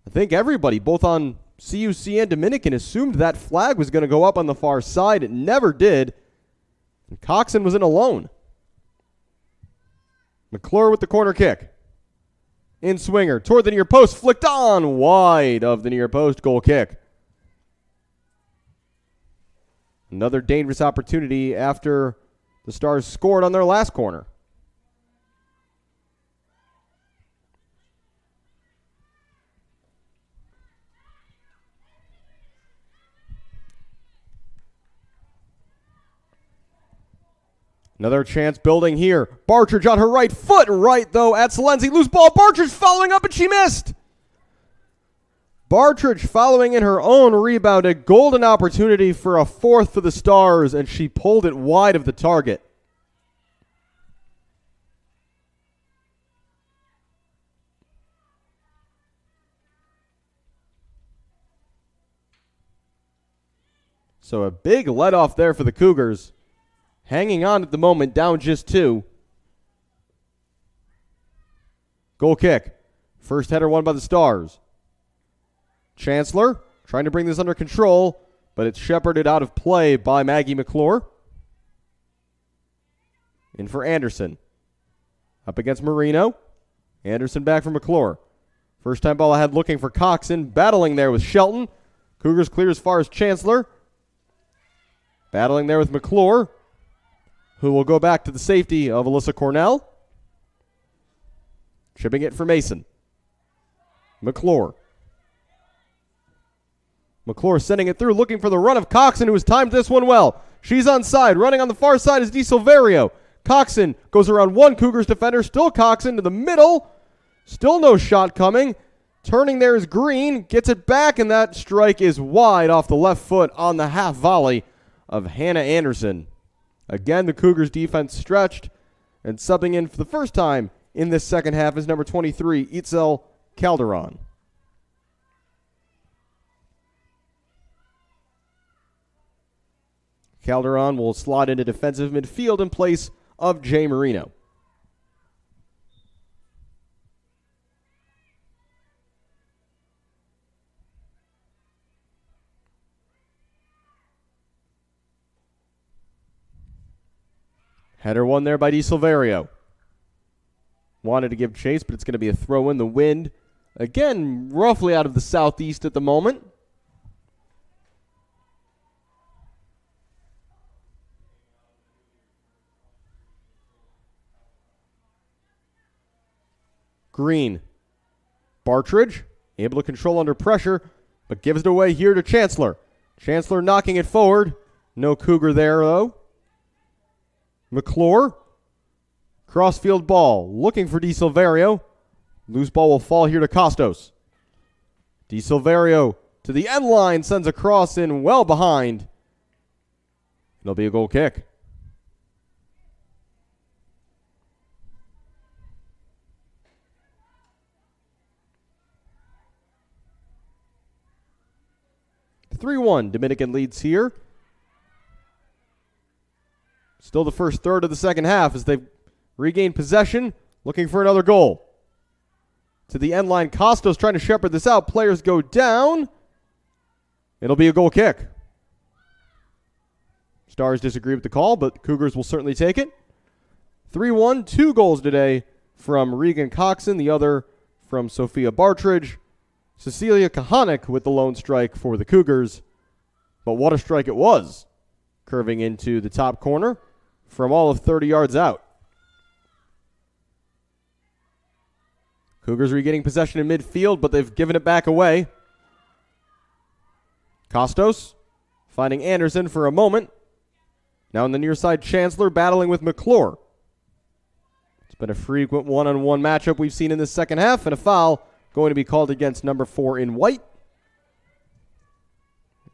I think everybody, both on CUC and Dominican, assumed that flag was going to go up on the far side. It never did. And Coxon was in alone. McClure with the corner kick. In swinger, toward the near post, flicked on, wide of the near post, goal kick. Another dangerous opportunity after the Stars scored on their last corner. Another chance building here. Bartridge on her right foot. Right, though, at Salenzi. Loose ball. Bartridge following up, and she missed. Bartridge following in her own rebound. A golden opportunity for a fourth for the Stars, and she pulled it wide of the target. So a big let-off there for the Cougars. Hanging on at the moment, down just 2. Goal kick. First header won by the Stars. Chancellor trying to bring this under control, but it's shepherded out of play by Maggie McClure. In for Anderson. Up against Marino. Anderson back for McClure. First time ball ahead looking for Coxon. Battling there with Shelton. Cougars clear as far as Chancellor. Battling there with McClure, who will go back to the safety of Alyssa Cornell. Chipping it for Mason. McClure. McClure sending it through, looking for the run of Coxon, who has timed this one well. She's onside. Running on the far side is DiSilverio. Coxon goes around one Cougars defender. Still Coxon to the middle. Still no shot coming. Turning there is Green. Gets it back, and that strike is wide off the left foot on the half volley of Hannah Anderson. Again, the Cougars defense stretched, and subbing in for the first time in this second half is number 23, Itzel Calderon. Calderon will slot into defensive midfield in place of Jay Marino. Header won there by DiSilverio. Wanted to give chase, but it's going to be a throw in. The wind, again, roughly out of the southeast at the moment. Green. Bartridge, able to control under pressure, but gives it away here to Chancellor. Chancellor knocking it forward. No Cougar there, though. McClure, crossfield ball, looking for DiSilverio. Loose ball will fall here to Costos. DiSilverio to the end line, sends a cross in well behind. It'll be a goal kick. The 3-1 Dominican leads here Still the first third of the second half as they've regained possession, looking for another goal. To the end line, Costos trying to shepherd this out. Players go down. It'll be a goal kick. Stars disagree with the call, but Cougars will certainly take it. 3-1, 2 goals today from Regan Coxon, the other from Sophia Bartridge. Cecilia Kahanik with the lone strike for the Cougars. But what a strike it was, curving into the top corner from all of 30 yards out. Cougars regaining possession in midfield, but they've given it back away. Costos finding Anderson for a moment. Now in the near side, Chancellor battling with McClure. It's been a frequent one-on-one matchup we've seen in this second half, and a foul going to be called against number 4 in white.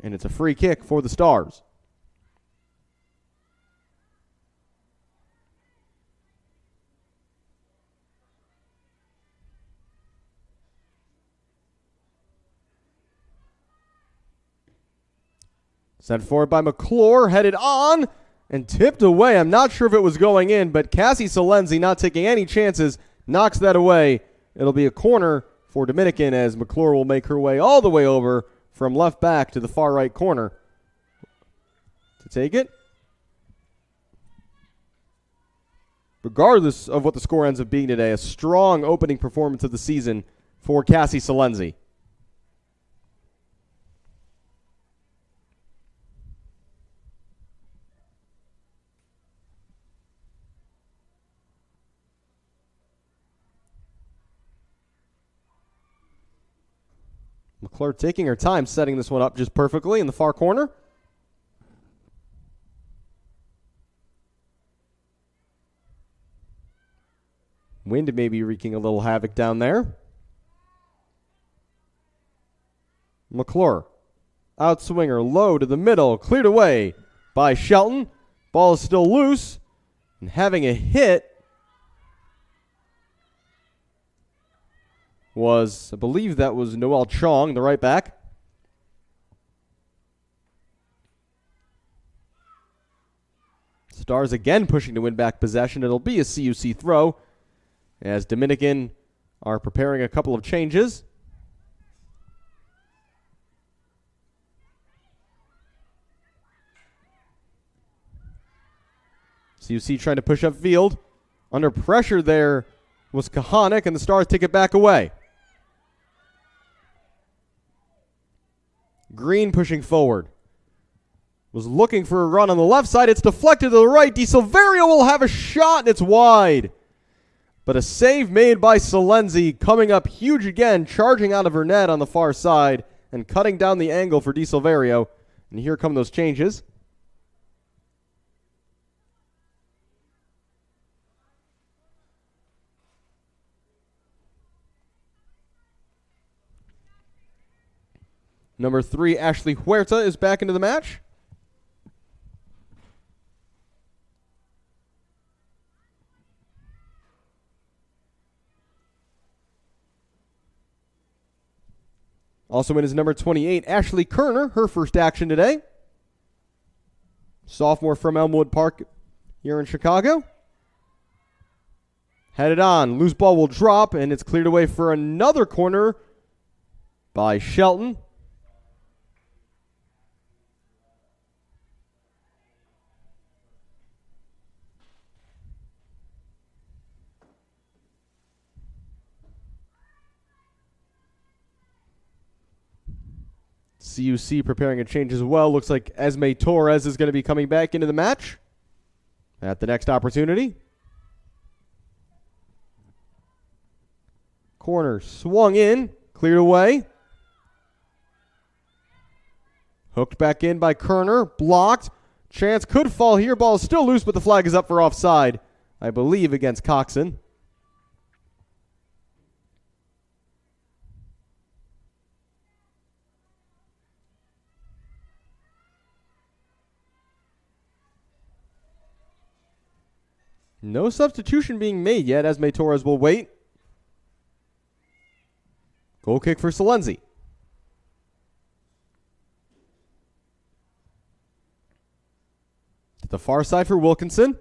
And it's a free kick for the Stars. Sent forward by McClure, headed on, and tipped away. I'm not sure if it was going in, but Cassie Salenzi, not taking any chances, knocks that away. It'll be a corner for Dominican as McClure will make her way all the way over from left back to the far right corner to take it. Regardless of what the score ends up being today, a strong opening performance of the season for Cassie Salenzi. McClure taking her time, setting this one up just perfectly in the far corner. Wind may be wreaking a little havoc down there. McClure, outswinger, low to the middle, cleared away by Shelton. Ball is still loose, and having a hit was, I believe that was Noelle Chong, the right back. Stars again pushing to win back possession. It'll be a CUC throw as Dominican are preparing a couple of changes. CUC trying to push up field. Under pressure there was Kahanik, and the Stars take it back away. Green pushing forward. Was looking for a run on the left side. It's deflected to the right. Di Silverio will have a shot, and it's wide. But a save made by Salenzi, coming up huge again, charging out of her net on the far side and cutting down the angle for Di Silverio. And here come those changes. Number 3, Ashley Huerta is back into the match. Also in is number 28, Ashley Kerner, her first action today. Sophomore from Elmwood Park here in Chicago. Headed on, loose ball will drop, and it's cleared away for another corner by Shelton. CUC preparing a change as well. Looks like Esme Torres is going to be coming back into the match at the next opportunity. Corner swung in, cleared away. Hooked back in by Kerner, blocked. Chance could fall here. Ball is still loose, but the flag is up for offside, I believe, against Coxon. No substitution being made yet. Esme Torres will wait. Goal kick for Salenzi. To the far side for Wilkinson.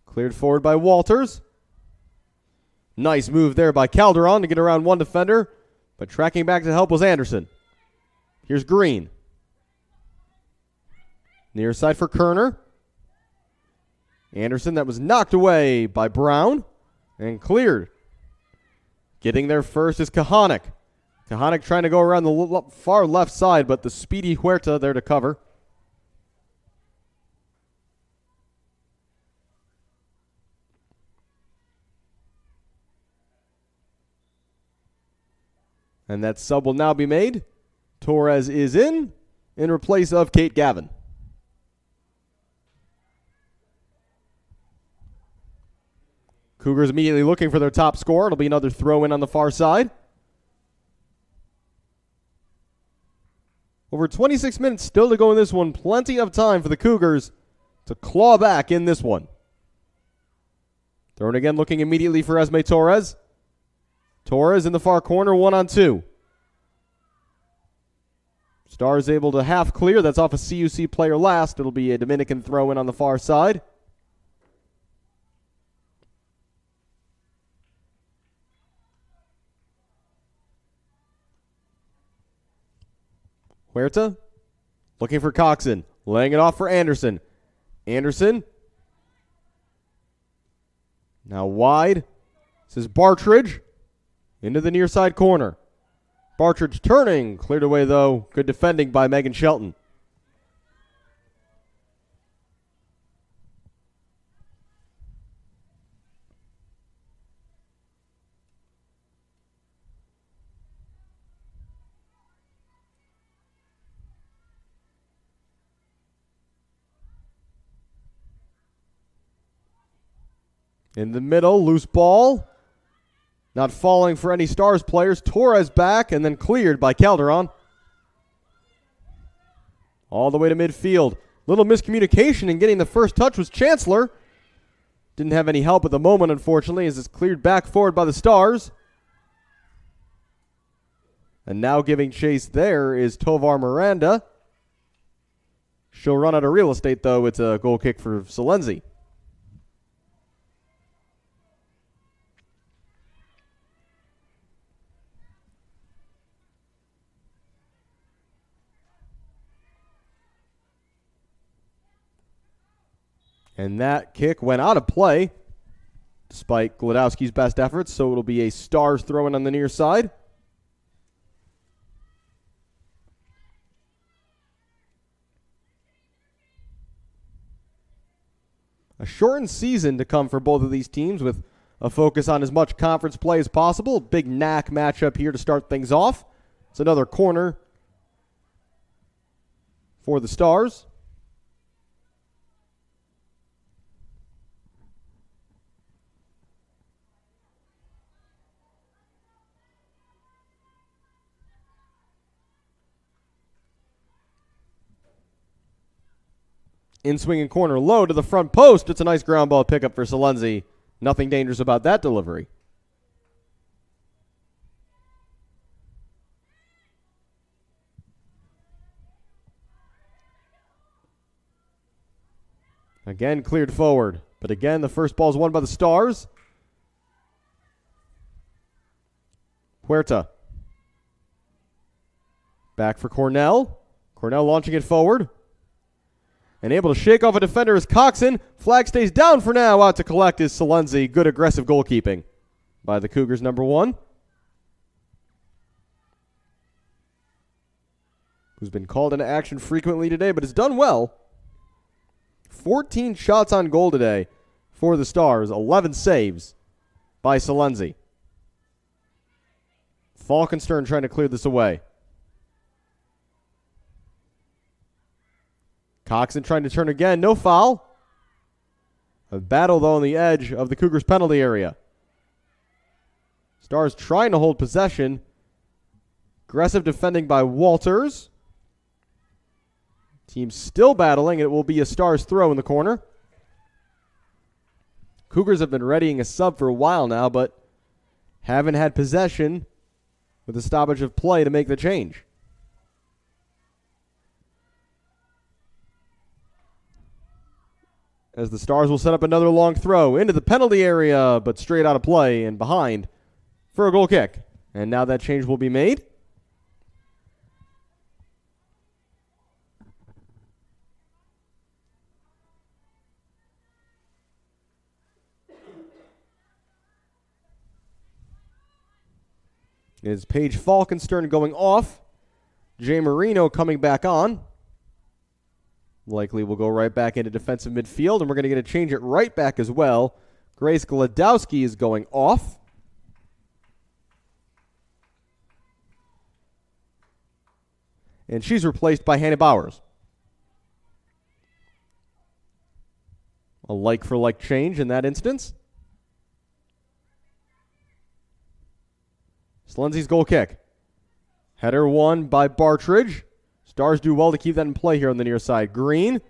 Cleared forward by Walters. Nice move there by Calderon to get around one defender, but tracking back to help was Anderson. Here's Green. Near side for Kerner. Anderson, that was knocked away by Brown and cleared. Getting there first is Kahanik. Kahanik trying to go around the far left side, but the speedy Huerta there to cover. And that sub will now be made. Torres is in replace of Kate Gavin. Cougars immediately looking for their top scorer. It'll be another throw in on the far side. Over 26 minutes still to go in this one. Plenty of time for the Cougars to claw back in this one. Thrown again, looking immediately for Esme Torres. Torres in the far corner, 1-on-2. Stars able to half clear. That's off a CUC player last. It'll be a Dominican throw in on the far side. Huerta looking for Coxon. Laying it off for Anderson. Anderson. Now wide. This is Bartridge. Into the near side corner. Bartridge turning. Cleared away, though. Good defending by Megan Shelton. In the middle, loose ball. Not falling for any Stars players. Torres back and then cleared by Calderon. All the way to midfield. Little miscommunication in getting the first touch was Chancellor. Didn't have any help at the moment, unfortunately, as it's cleared back forward by the Stars. And now giving chase there is Tovar Miranda. She'll run out of real estate, though. It's a goal kick for Salenzi. And that kick went out of play, despite Glodowski's best efforts, so it'll be a Stars throw-in on the near side. A shortened season to come for both of these teams with a focus on as much conference play as possible. Big knack matchup here to start things off. It's another corner for the Stars. In swinging corner low to the front post. It's a nice ground ball pickup for Salenzi. Nothing dangerous about that delivery. Again, cleared forward. But again, the first ball is won by the Stars. Huerta. Back for Cornell. Cornell launching it forward. And able to shake off a defender is Coxon. Flag stays down for now. Out to collect is Salenzi. Good aggressive goalkeeping by the Cougars, number 1. Who's been called into action frequently today, but has done well. 14 shots on goal today for the Stars. 11 saves by Salenzi. Falkenstern trying to clear this away. Coxon trying to turn again. No foul. A battle, though, on the edge of the Cougars' penalty area. Stars trying to hold possession. Aggressive defending by Walters. Team still battling. It will be a Stars throw in the corner. Cougars have been readying a sub for a while now, but haven't had possession with a stoppage of play to make the change. as the Stars will set up another long throw into the penalty area, but straight out of play and behind for a goal kick. And now that change will be made. Is Paige Falkenstern going off. Jay Marino coming back on. Likely will go right back into defensive midfield, and we're going to get a change at right back as well. Grace Gladowski is going off. And she's replaced by Hannah Bowers. A like-for-like change in that instance. Slenzi's goal kick. Header won by Bartridge. Stars do well to keep that in play here on the near side. Green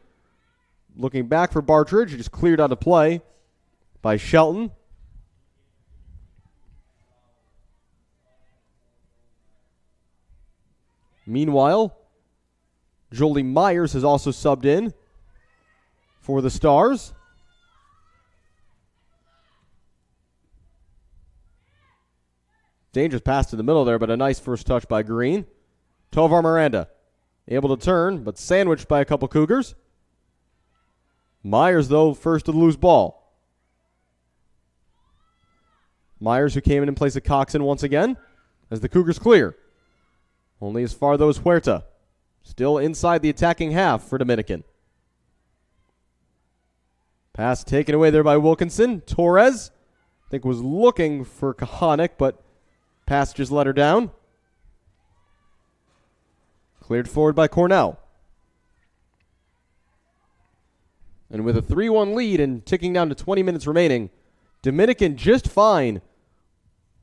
looking back for Bartridge. Just cleared out of play by Shelton. Meanwhile, Jolie Myers has also subbed in for the Stars. Dangerous pass to the middle there, but a nice first touch by Green. Tovar Miranda able to turn, but sandwiched by a couple Cougars. Myers, though, first to the loose ball. Myers, who came in place of Coxon once again, as the Cougars clear. Only as far, though, as Huerta. Still inside the attacking half for Dominican. Pass taken away there by Wilkinson. Torres, I think, was looking for Kahanik, but pass just let her down. Cleared forward by Cornell. And with a 3-1 lead and ticking down to 20 minutes remaining, Dominican just fine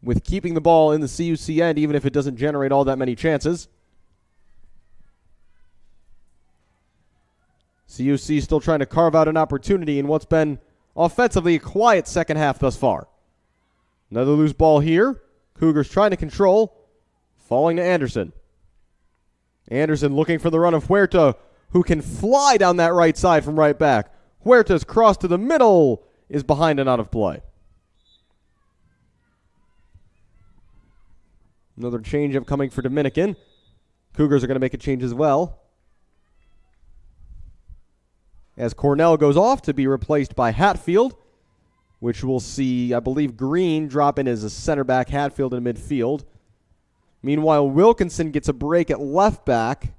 with keeping the ball in the CUC end, even if it doesn't generate all that many chances. CUC still trying to carve out an opportunity in what's been offensively a quiet second half thus far. Another loose ball here. Cougars trying to control. Falling to Anderson. Anderson looking for the run of Huerta, who can fly down that right side from right back. Huerta's cross to the middle is behind and out of play. Another change up coming for Dominican. Cougars are going to make a change as well, as Cornell goes off to be replaced by Hatfield, which we'll see, I believe, Green drop in as a center back, Hatfield in midfield. Meanwhile, Wilkinson gets a break at left back.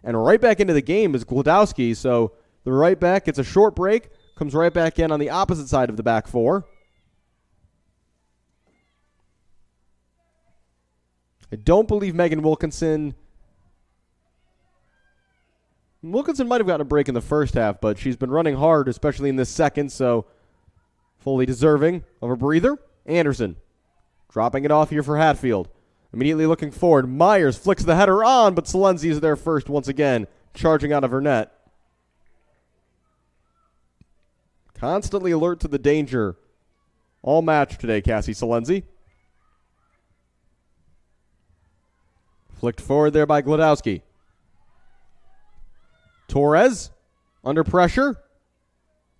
And right back into the game is Gladowski, so the right back gets a short break, comes right back in on the opposite side of the back four. I don't believe Megan Wilkinson might have gotten a break in the first half, but she's been running hard, especially in this second, so fully deserving of a breather. Anderson dropping it off here for Hatfield. Immediately looking forward. Myers flicks the header on, but Salenzi is there first once again, charging out of her net. Constantly alert to the danger all match today, Cassie Salenzi. Flicked forward there by Gladowski. Torres, under pressure.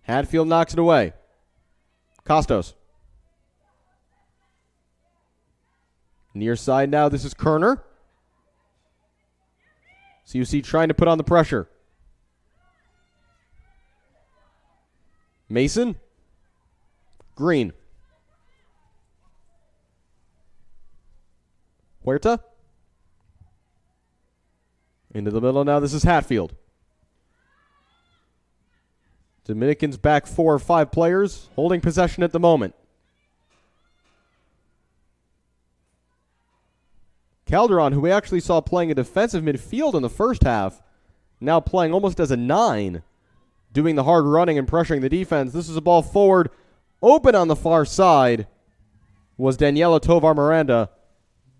Hatfield knocks it away. Costos. Near side now, this is Kerner. CUC trying to put on the pressure. Mason. Green. Huerta. Into the middle now, this is Hatfield. Dominicans back 4 or 5 players, holding possession at the moment. Calderon, who we actually saw playing a defensive midfield in the first half, now playing almost as a 9, doing the hard running and pressuring the defense. This is a ball forward, open on the far side, was Daniela Tovar Miranda,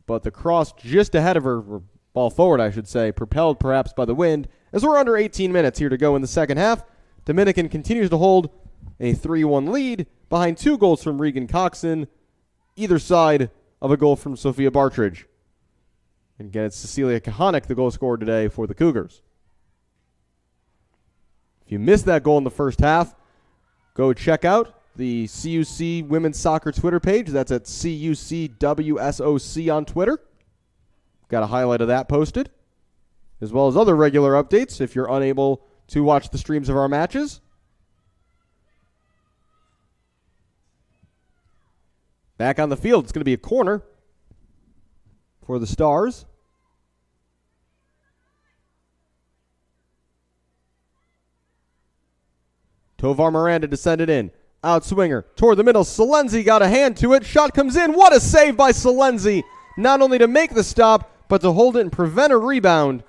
but the cross just ahead of her, or ball forward I should say, propelled perhaps by the wind, as we're under 18 minutes here to go in the second half. Dominican continues to hold a 3-1 lead behind 2 goals from Regan Coxon, either side of a goal from Sophia Bartridge. And again, it's Cecilia Kahanik, the goal scorer today for the Cougars. If you missed that goal in the first half, go check out the CUC Women's Soccer Twitter page. That's at CUCWSOC on Twitter. Got a highlight of that posted, as well as other regular updates if you're unable to watch the streams of our matches. Back on the field, it's going to be a corner for the Stars. Tovar Miranda descended in. Outswinger toward the middle. Salenzi got a hand to it. Shot comes in. What a save by Salenzi. Not only to make the stop, but to hold it and prevent a rebound.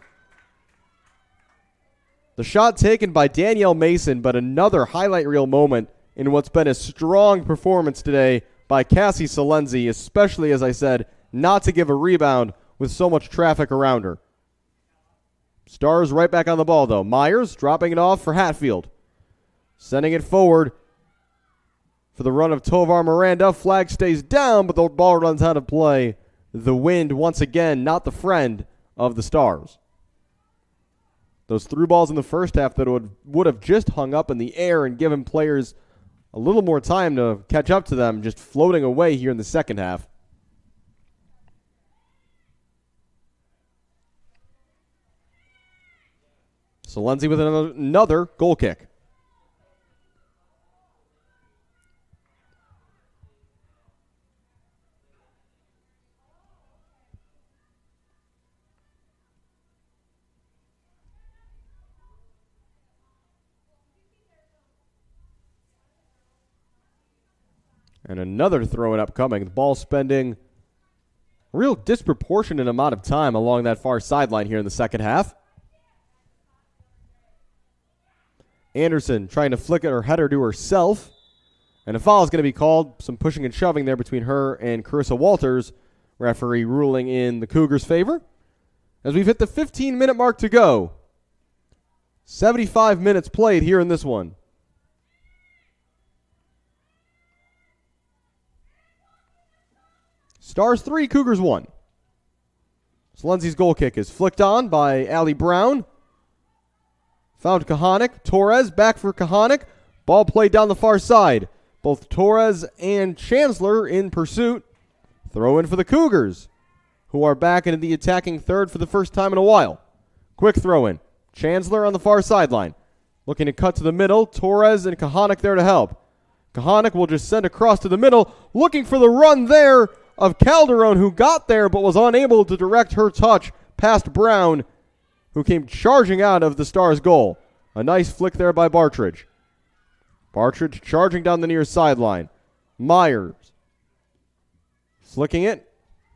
The shot taken by Danielle Mason, but another highlight reel moment in what's been a strong performance today by Cassie Salenzi, especially, as I said, not to give a rebound with so much traffic around her. Stars right back on the ball, though. Myers dropping it off for Hatfield. Sending it forward for the run of Tovar Miranda. Flag stays down, but the ball runs out of play. The wind, once again, not the friend of the Stars. Those through balls in the first half that would have just hung up in the air and given players a little more time to catch up to them, just floating away here in the second half. Salenzi with another goal kick. And another throw-in upcoming. The ball spending a real disproportionate amount of time along that far sideline here in the second half. Anderson trying to flick it or header to herself. And a foul is going to be called. Some pushing and shoving there between her and Carissa Walters. Referee ruling in the Cougars' favor. As we've hit the 15-minute mark to go. 75 minutes played here in this one. Stars 3, Cougars 1. Salenzi's goal kick is flicked on by Allie Brown. Found Kahanik. Torres back for Kahanik. Ball played down the far side. Both Torres and Chancellor in pursuit. Throw in for the Cougars, who are back into the attacking third for the first time in a while. Quick throw in. Chancellor on the far sideline. Looking to cut to the middle. Torres and Kahanik there to help. Kahanik will just send across to the middle. Looking for the run there of Calderon, who got there but was unable to direct her touch past Brown, who came charging out of the Stars' goal. A nice flick there by Bartridge. Bartridge charging down the near sideline. Myers flicking it.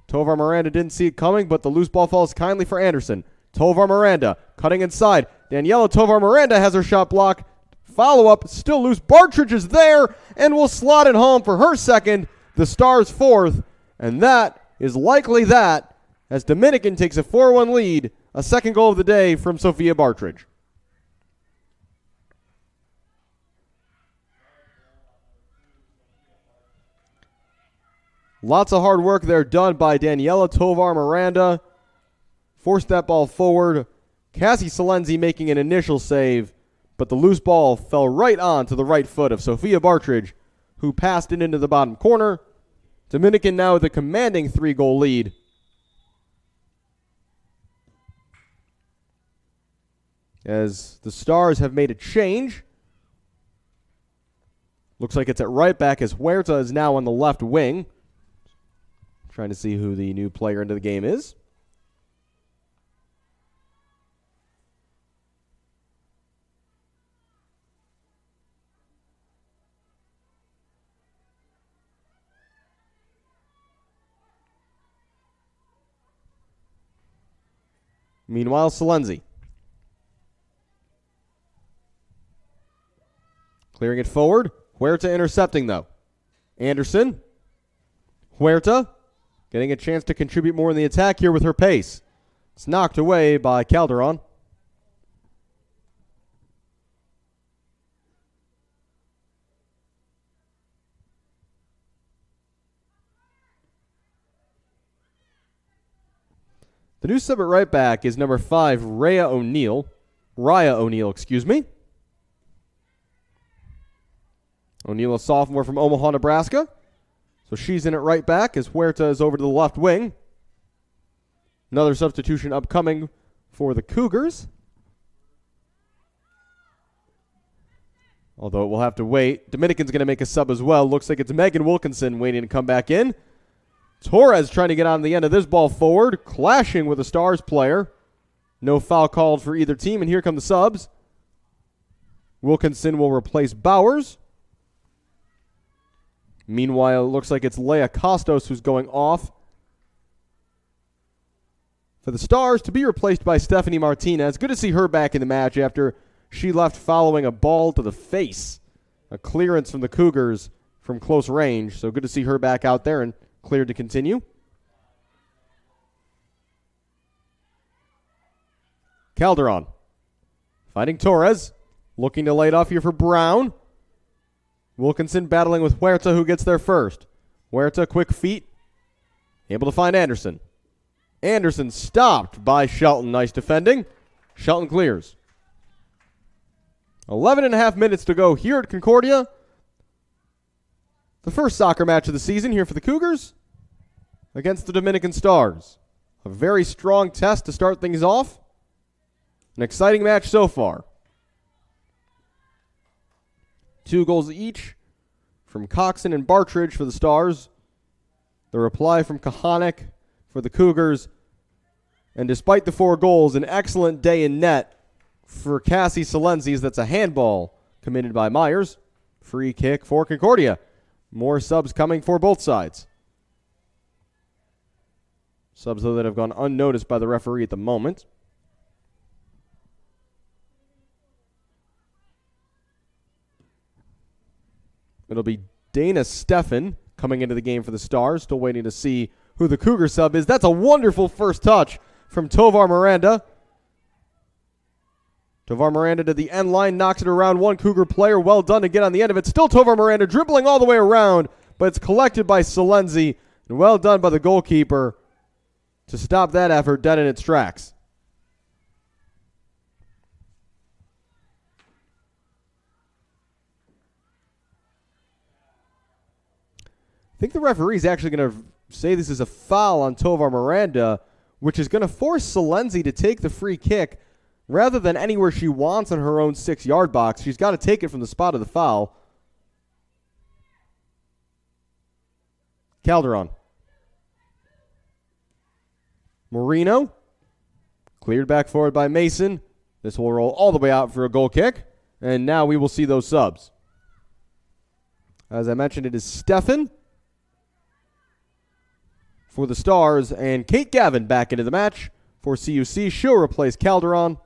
Tovar Miranda didn't see it coming, but the loose ball falls kindly for Anderson. Tovar Miranda cutting inside. Daniela Tovar Miranda has her shot blocked. Follow-up, still loose. Bartridge is there and will slot it home for her second, the Stars' fourth. And that is likely that as Dominican takes a 4-1 lead, a second goal of the day from Sophia Bartridge. Lots of hard work there done by Daniela Tovar Miranda. Forced that ball forward. Cassie Salenzi making an initial save, but the loose ball fell right on to the right foot of Sophia Bartridge, who passed it into the bottom corner. Dominican now with a commanding 3-goal lead. As the Stars have made a change. Looks like it's at right back as Huerta is now on the left wing. Trying to see who the new player into the game is. Meanwhile, Salenzi. Clearing it forward. Huerta intercepting, though. Anderson. Huerta getting a chance to contribute more in the attack here with her pace. It's knocked away by Calderon. The new sub at right back is number 5, Raya O'Neill. Excuse me. O'Neal, a sophomore from Omaha, Nebraska. So she's in it right back as Huerta is over to the left wing. Another substitution upcoming for the Cougars. Although we'll have to wait. Dominican's going to make a sub as well. Looks like it's Megan Wilkinson waiting to come back in. Torres trying to get on the end of this ball forward, clashing with a Stars player. No foul called for either team, and here come the subs. Wilkinson will replace Bowers. Meanwhile, it looks like it's Leia Costos who's going off for the Stars to be replaced by Stephanie Martinez. Good to see her back in the match after she left following a ball to the face. A clearance from the Cougars from close range. So good to see her back out there and cleared to continue. Calderon fighting Torres. Looking to lay it off here for Brown. Wilkinson battling with Huerta, who gets there first. Huerta, quick feet. Able to find Anderson. Anderson stopped by Shelton. Nice defending. Shelton clears. 11 and a half minutes to go here at Concordia. The first soccer match of the season here for the Cougars against the Dominican Stars. A very strong test to start things off. An exciting match so far. 2 goals each from Coxon and Bartridge for the Stars. The reply from Kahanek for the Cougars. And despite the 4 goals, an excellent day in net for Cassie Salenzis. That's a handball committed by Myers. Free kick for Concordia. More subs coming for both sides. Subs, though, that have gone unnoticed by the referee at the moment. It'll be Dana Steffen coming into the game for the Stars. Still waiting to see who the Cougar sub is. That's a wonderful first touch from Tovar Miranda. Tovar Miranda to the end line, knocks it around one Cougar player. Well done to get on the end of it. Still Tovar Miranda dribbling all the way around, but it's collected by Salenzi. And well done by the goalkeeper to stop that effort dead in its tracks. I think the referee is actually going to say this is a foul on Tovar Miranda, which is going to force Salenzi to take the free kick rather than anywhere she wants on her own 6-yard box. She's got to take it from the spot of the foul. Calderon. Marino. Cleared back forward by Mason. This will roll all the way out for a goal kick. And now we will see those subs. As I mentioned, it is Steffen for the Stars, and Kate Gavin back into the match for CUC. She'll replace Calderon.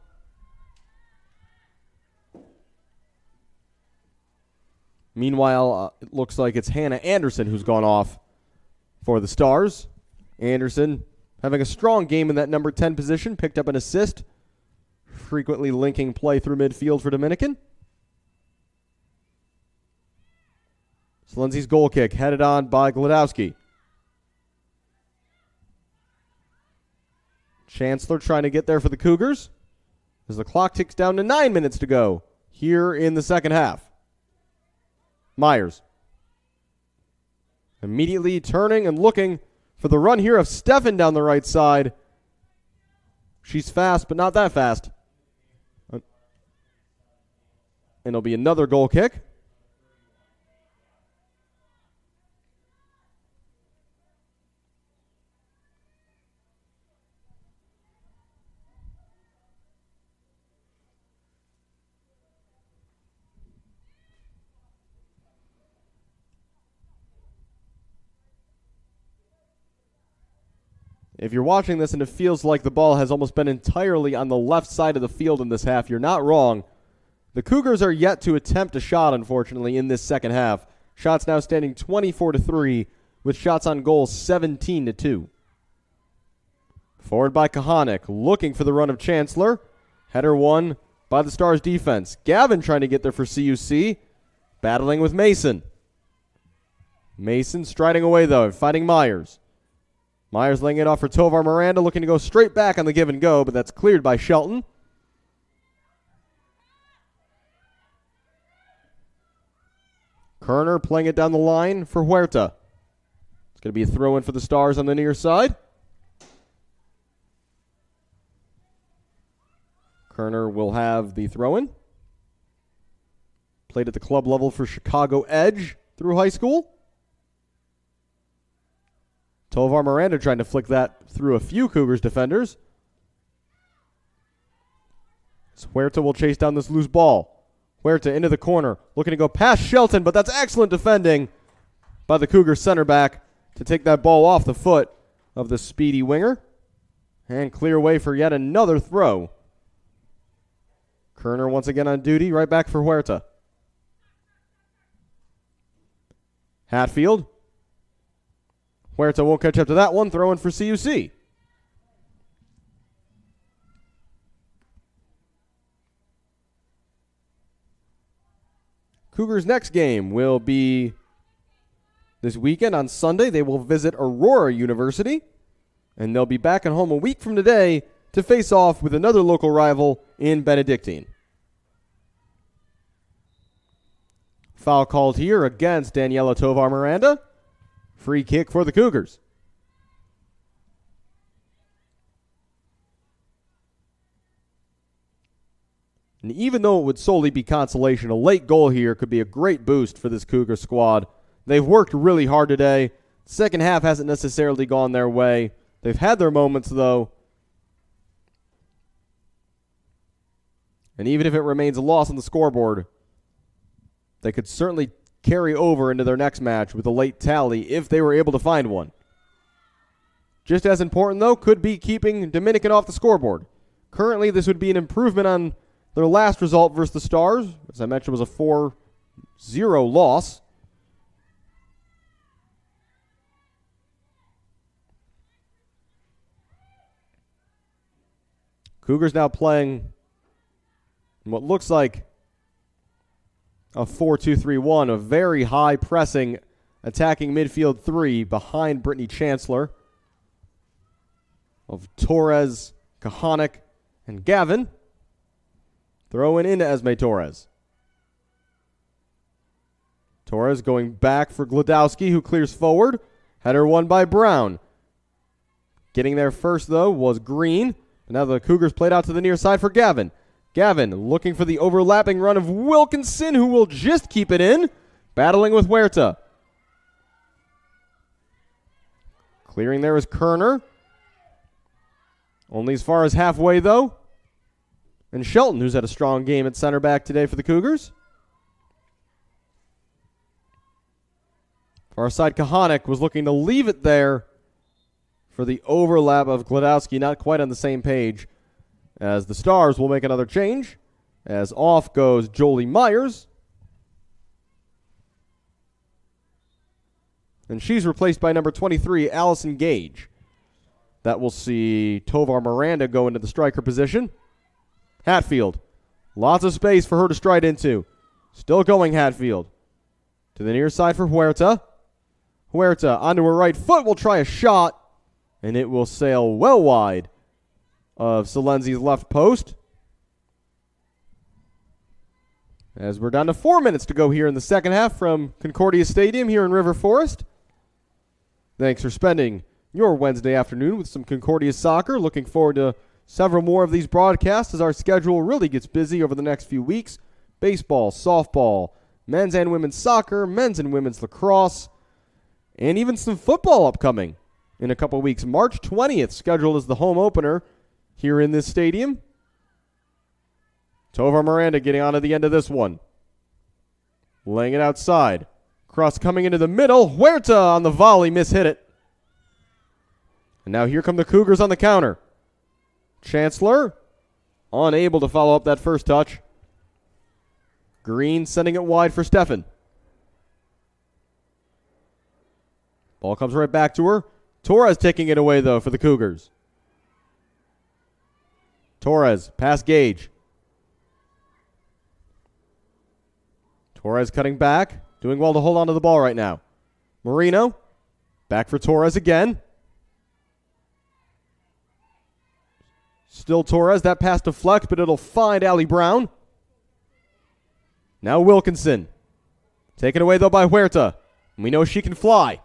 Meanwhile, it looks like it's Hannah Anderson who's gone off for the Stars. Anderson having a strong game in that number 10 position, picked up an assist, frequently linking play through midfield for Dominican. Salenzi's goal kick headed on by Gladowski. Chancellor trying to get there for the Cougars as the clock ticks down to 9 minutes to go here in the second half. Myers immediately turning and looking for the run here of Steffen down the right side. She's fast, but not that fast. And it'll be another goal kick. If you're watching this and it feels like the ball has almost been entirely on the left side of the field in this half, you're not wrong. The Cougars are yet to attempt a shot, unfortunately, in this second half. Shots now standing 24-3, with shots on goal 17-2. Forward by Kahanek, looking for the run of Chancellor. Header won by the Stars defense. Gavin trying to get there for CUC, battling with Mason. Mason striding away, though, fighting Myers. Myers laying it off for Tovar Miranda, looking to go straight back on the give and go, but that's cleared by Shelton. Kerner playing it down the line for Huerta. It's going to be a throw in for the Stars on the near side. Kerner will have the throw in. Played at the club level for Chicago Edge through high school. Tovar Miranda trying to flick that through a few Cougars defenders. So Huerta will chase down this loose ball. Huerta into the corner, looking to go past Shelton, but that's excellent defending by the Cougars center back to take that ball off the foot of the speedy winger and clear way for yet another throw. Kerner once again on duty, right back for Huerta. Hatfield. Huerta won't catch up to that one, throw in for CUC. Cougars' next game will be this weekend on Sunday. They will visit Aurora University, and they'll be back at home a week from today to face off with another local rival in Benedictine. Foul called here against Daniela Tovar Miranda. Free kick for the Cougars. And even though it would solely be consolation, a late goal here could be a great boost for this Cougar squad. They've worked really hard today. Second half hasn't necessarily gone their way. They've had their moments, though. And even if it remains a loss on the scoreboard, they could certainly carry over into their next match with a late tally if they were able to find one. Just as important, though, could be keeping Dominican off the scoreboard. Currently, this would be an improvement on their last result versus the Stars. As I mentioned, was a 4-0 loss. Cougars now playing what looks like a 4-2-3-1, a very high pressing attacking midfield three behind Brittany Chancellor of Torres, Kahanik, and Gavin. Throwing into Esme Torres. Torres going back for Glodowski, who clears forward. Header won by Brown. Getting there first, though, was Green. And now the Cougars played out to the near side for Gavin. Gavin looking for the overlapping run of Wilkinson, who will just keep it in. Battling with Huerta. Clearing there is Kerner. Only as far as halfway, though. And Shelton, who's had a strong game at center back today for the Cougars. Far side Kahanik was looking to leave it there for the overlap of Glodowski, not quite on the same page as the Stars will make another change, as off goes Jolie Myers. And she's replaced by number 23, Allison Gage. That will see Tovar Miranda go into the striker position. Hatfield. Lots of space for her to stride into. Still going Hatfield. To the near side for Huerta. Huerta onto her right foot will try a shot, and it will sail well wide of Salenzi's left post. As we're down to 4 minutes to go here in the second half from Concordia Stadium here in River Forest. Thanks for spending your Wednesday afternoon with some Concordia soccer. Looking forward to several more of these broadcasts as our schedule really gets busy over the next few weeks. Baseball, softball, men's and women's soccer, men's and women's lacrosse, and even some football upcoming in a couple weeks. March 20th scheduled as the home opener here in this stadium. Tovar Miranda getting onto the end of this one. Laying it outside. Cross coming into the middle. Huerta on the volley, mishit it. And now here come the Cougars on the counter. Chancellor unable to follow up that first touch. Green sending it wide for Steffen. Ball comes right back to her. Torres taking it away, though, for the Cougars. Torres, past Gage. Torres cutting back. Doing well to hold on to the ball right now. Marino, back for Torres again. Still Torres. That pass deflects, but it'll find Allie Brown. Now Wilkinson. Taken away, though, by Huerta. We know she can fly.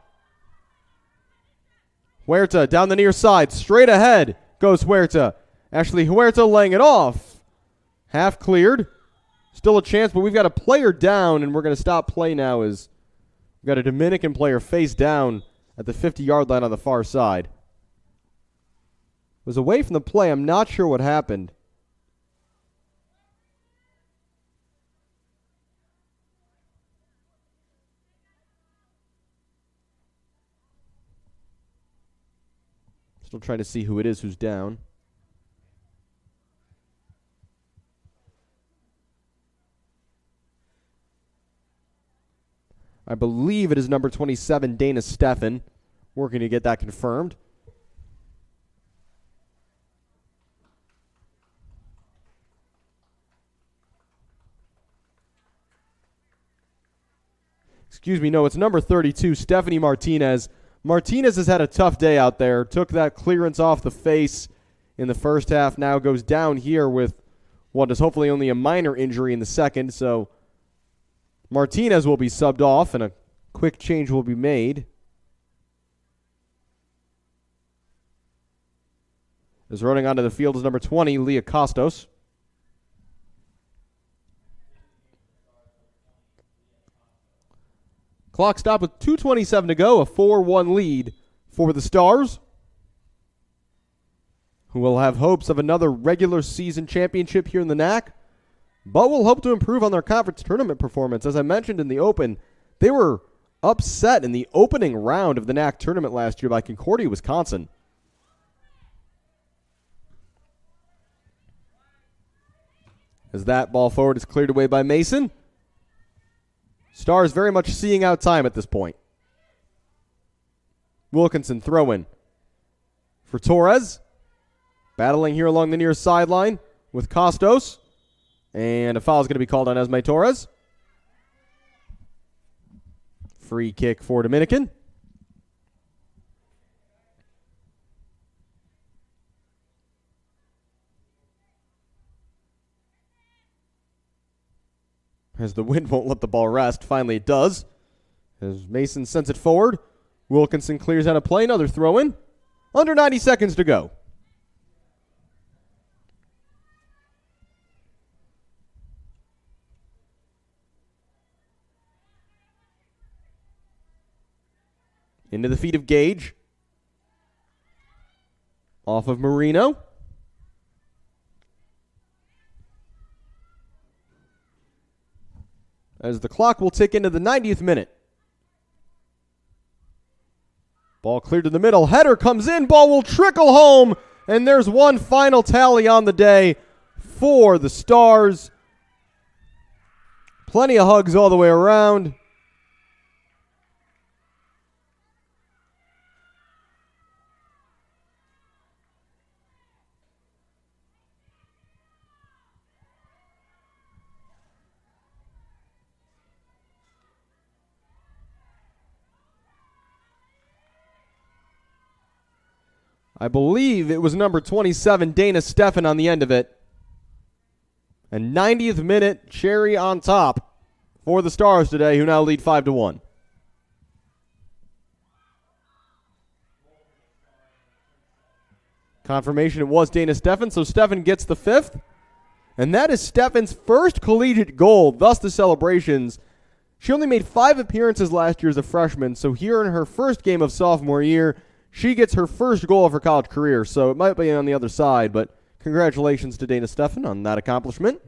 Huerta down the near side. Straight ahead goes Huerta. Ashley Huerta laying it off. Half cleared. Still a chance, but we've got a player down, and we're going to stop play now as we've got a Dominican player face down at the 50-yard line on the far side. Was away from the play. I'm not sure what happened. Still trying to see who it is who's down. I believe it is number 27, Dana Steffen, working to get that confirmed. Excuse me, no, it's number 32, Stephanie Martinez. Martinez has had a tough day out there. Took that clearance off the face in the first half. Now goes down here with what is hopefully only a minor injury in the second. So Martinez will be subbed off, and a quick change will be made. As running onto the field is number 20, Leah Costos. Clock stopped with 2:27 to go, a 4-1 lead for the Stars, who will have hopes of another regular season championship here in the NAC, but will hope to improve on their conference tournament performance. As I mentioned in the open, they were upset in the opening round of the NAC tournament last year by Concordia, Wisconsin. As that ball forward is cleared away by Mason. Stars very much seeing out time at this point. Wilkinson throw-in for Torres. Battling here along the near sideline with Costos. And a foul is going to be called on Esme Torres. Free kick for Dominican. As the wind won't let the ball rest. Finally it does. As Mason sends it forward. Wilkinson clears out a play. Another throw-in. Under 90 seconds to go. Into the feet of Gage. Off of Marino. As the clock will tick into the 90th minute. Ball cleared to the middle. Header comes in. Ball will trickle home. And there's one final tally on the day for the Stars. Plenty of hugs all the way around. I believe it was number 27, Dana Steffen, on the end of it. And 90th minute, cherry on top for the Stars today, who now lead 5-1. Confirmation it was Dana Steffen, so Steffen gets the fifth. And that is Steffen's first collegiate goal, thus the celebrations. She only made 5 appearances last year as a freshman, so here in her first game of sophomore year, she gets her first goal of her college career, so it might be on the other side, but congratulations to Dana Steffen on that accomplishment.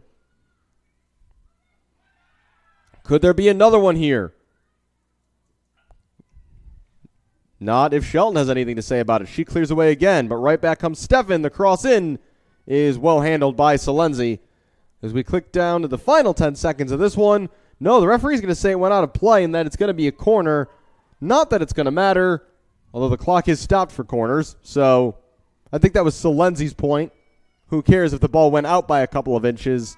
Could there be another one here? Not if Shelton has anything to say about it. She clears away again, but right back comes Steffen. The cross in is well handled by Salenzi. As we click down to the final 10 seconds of this one, no, the referee's going to say it went out of play and that it's going to be a corner. Not that it's going to matter. Although the clock is stopped for corners, so I think that was Salenzi's point. Who cares if the ball went out by a couple of inches?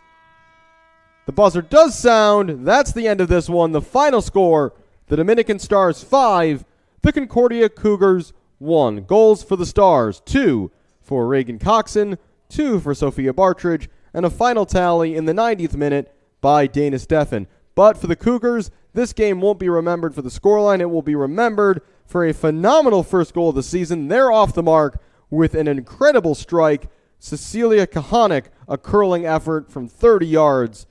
The buzzer does sound. That's the end of this one. The final score, the Dominican Stars 5, the Concordia Cougars 1. Goals for the Stars, 2 for Reagan Coxon, 2 for Sophia Bartridge, and a final tally in the 90th minute by Dana Steffen. But for the Cougars, this game won't be remembered for the scoreline. It will be remembered for a phenomenal first goal of the season. They're off the mark with an incredible strike. Cecilia Kahanik, a curling effort from 30 yards.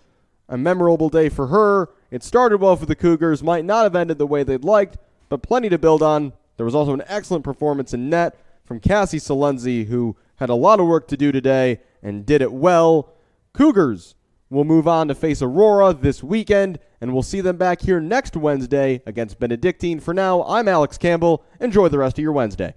A memorable day for her. It started well for the Cougars. Might not have ended the way they'd liked, but plenty to build on. There was also an excellent performance in net from Cassie Salenzi, who had a lot of work to do today and did it well. Cougars will move on to face Aurora this weekend, and we'll see them back here next Wednesday against Benedictine. For now, I'm Alex Campbell. Enjoy the rest of your Wednesday.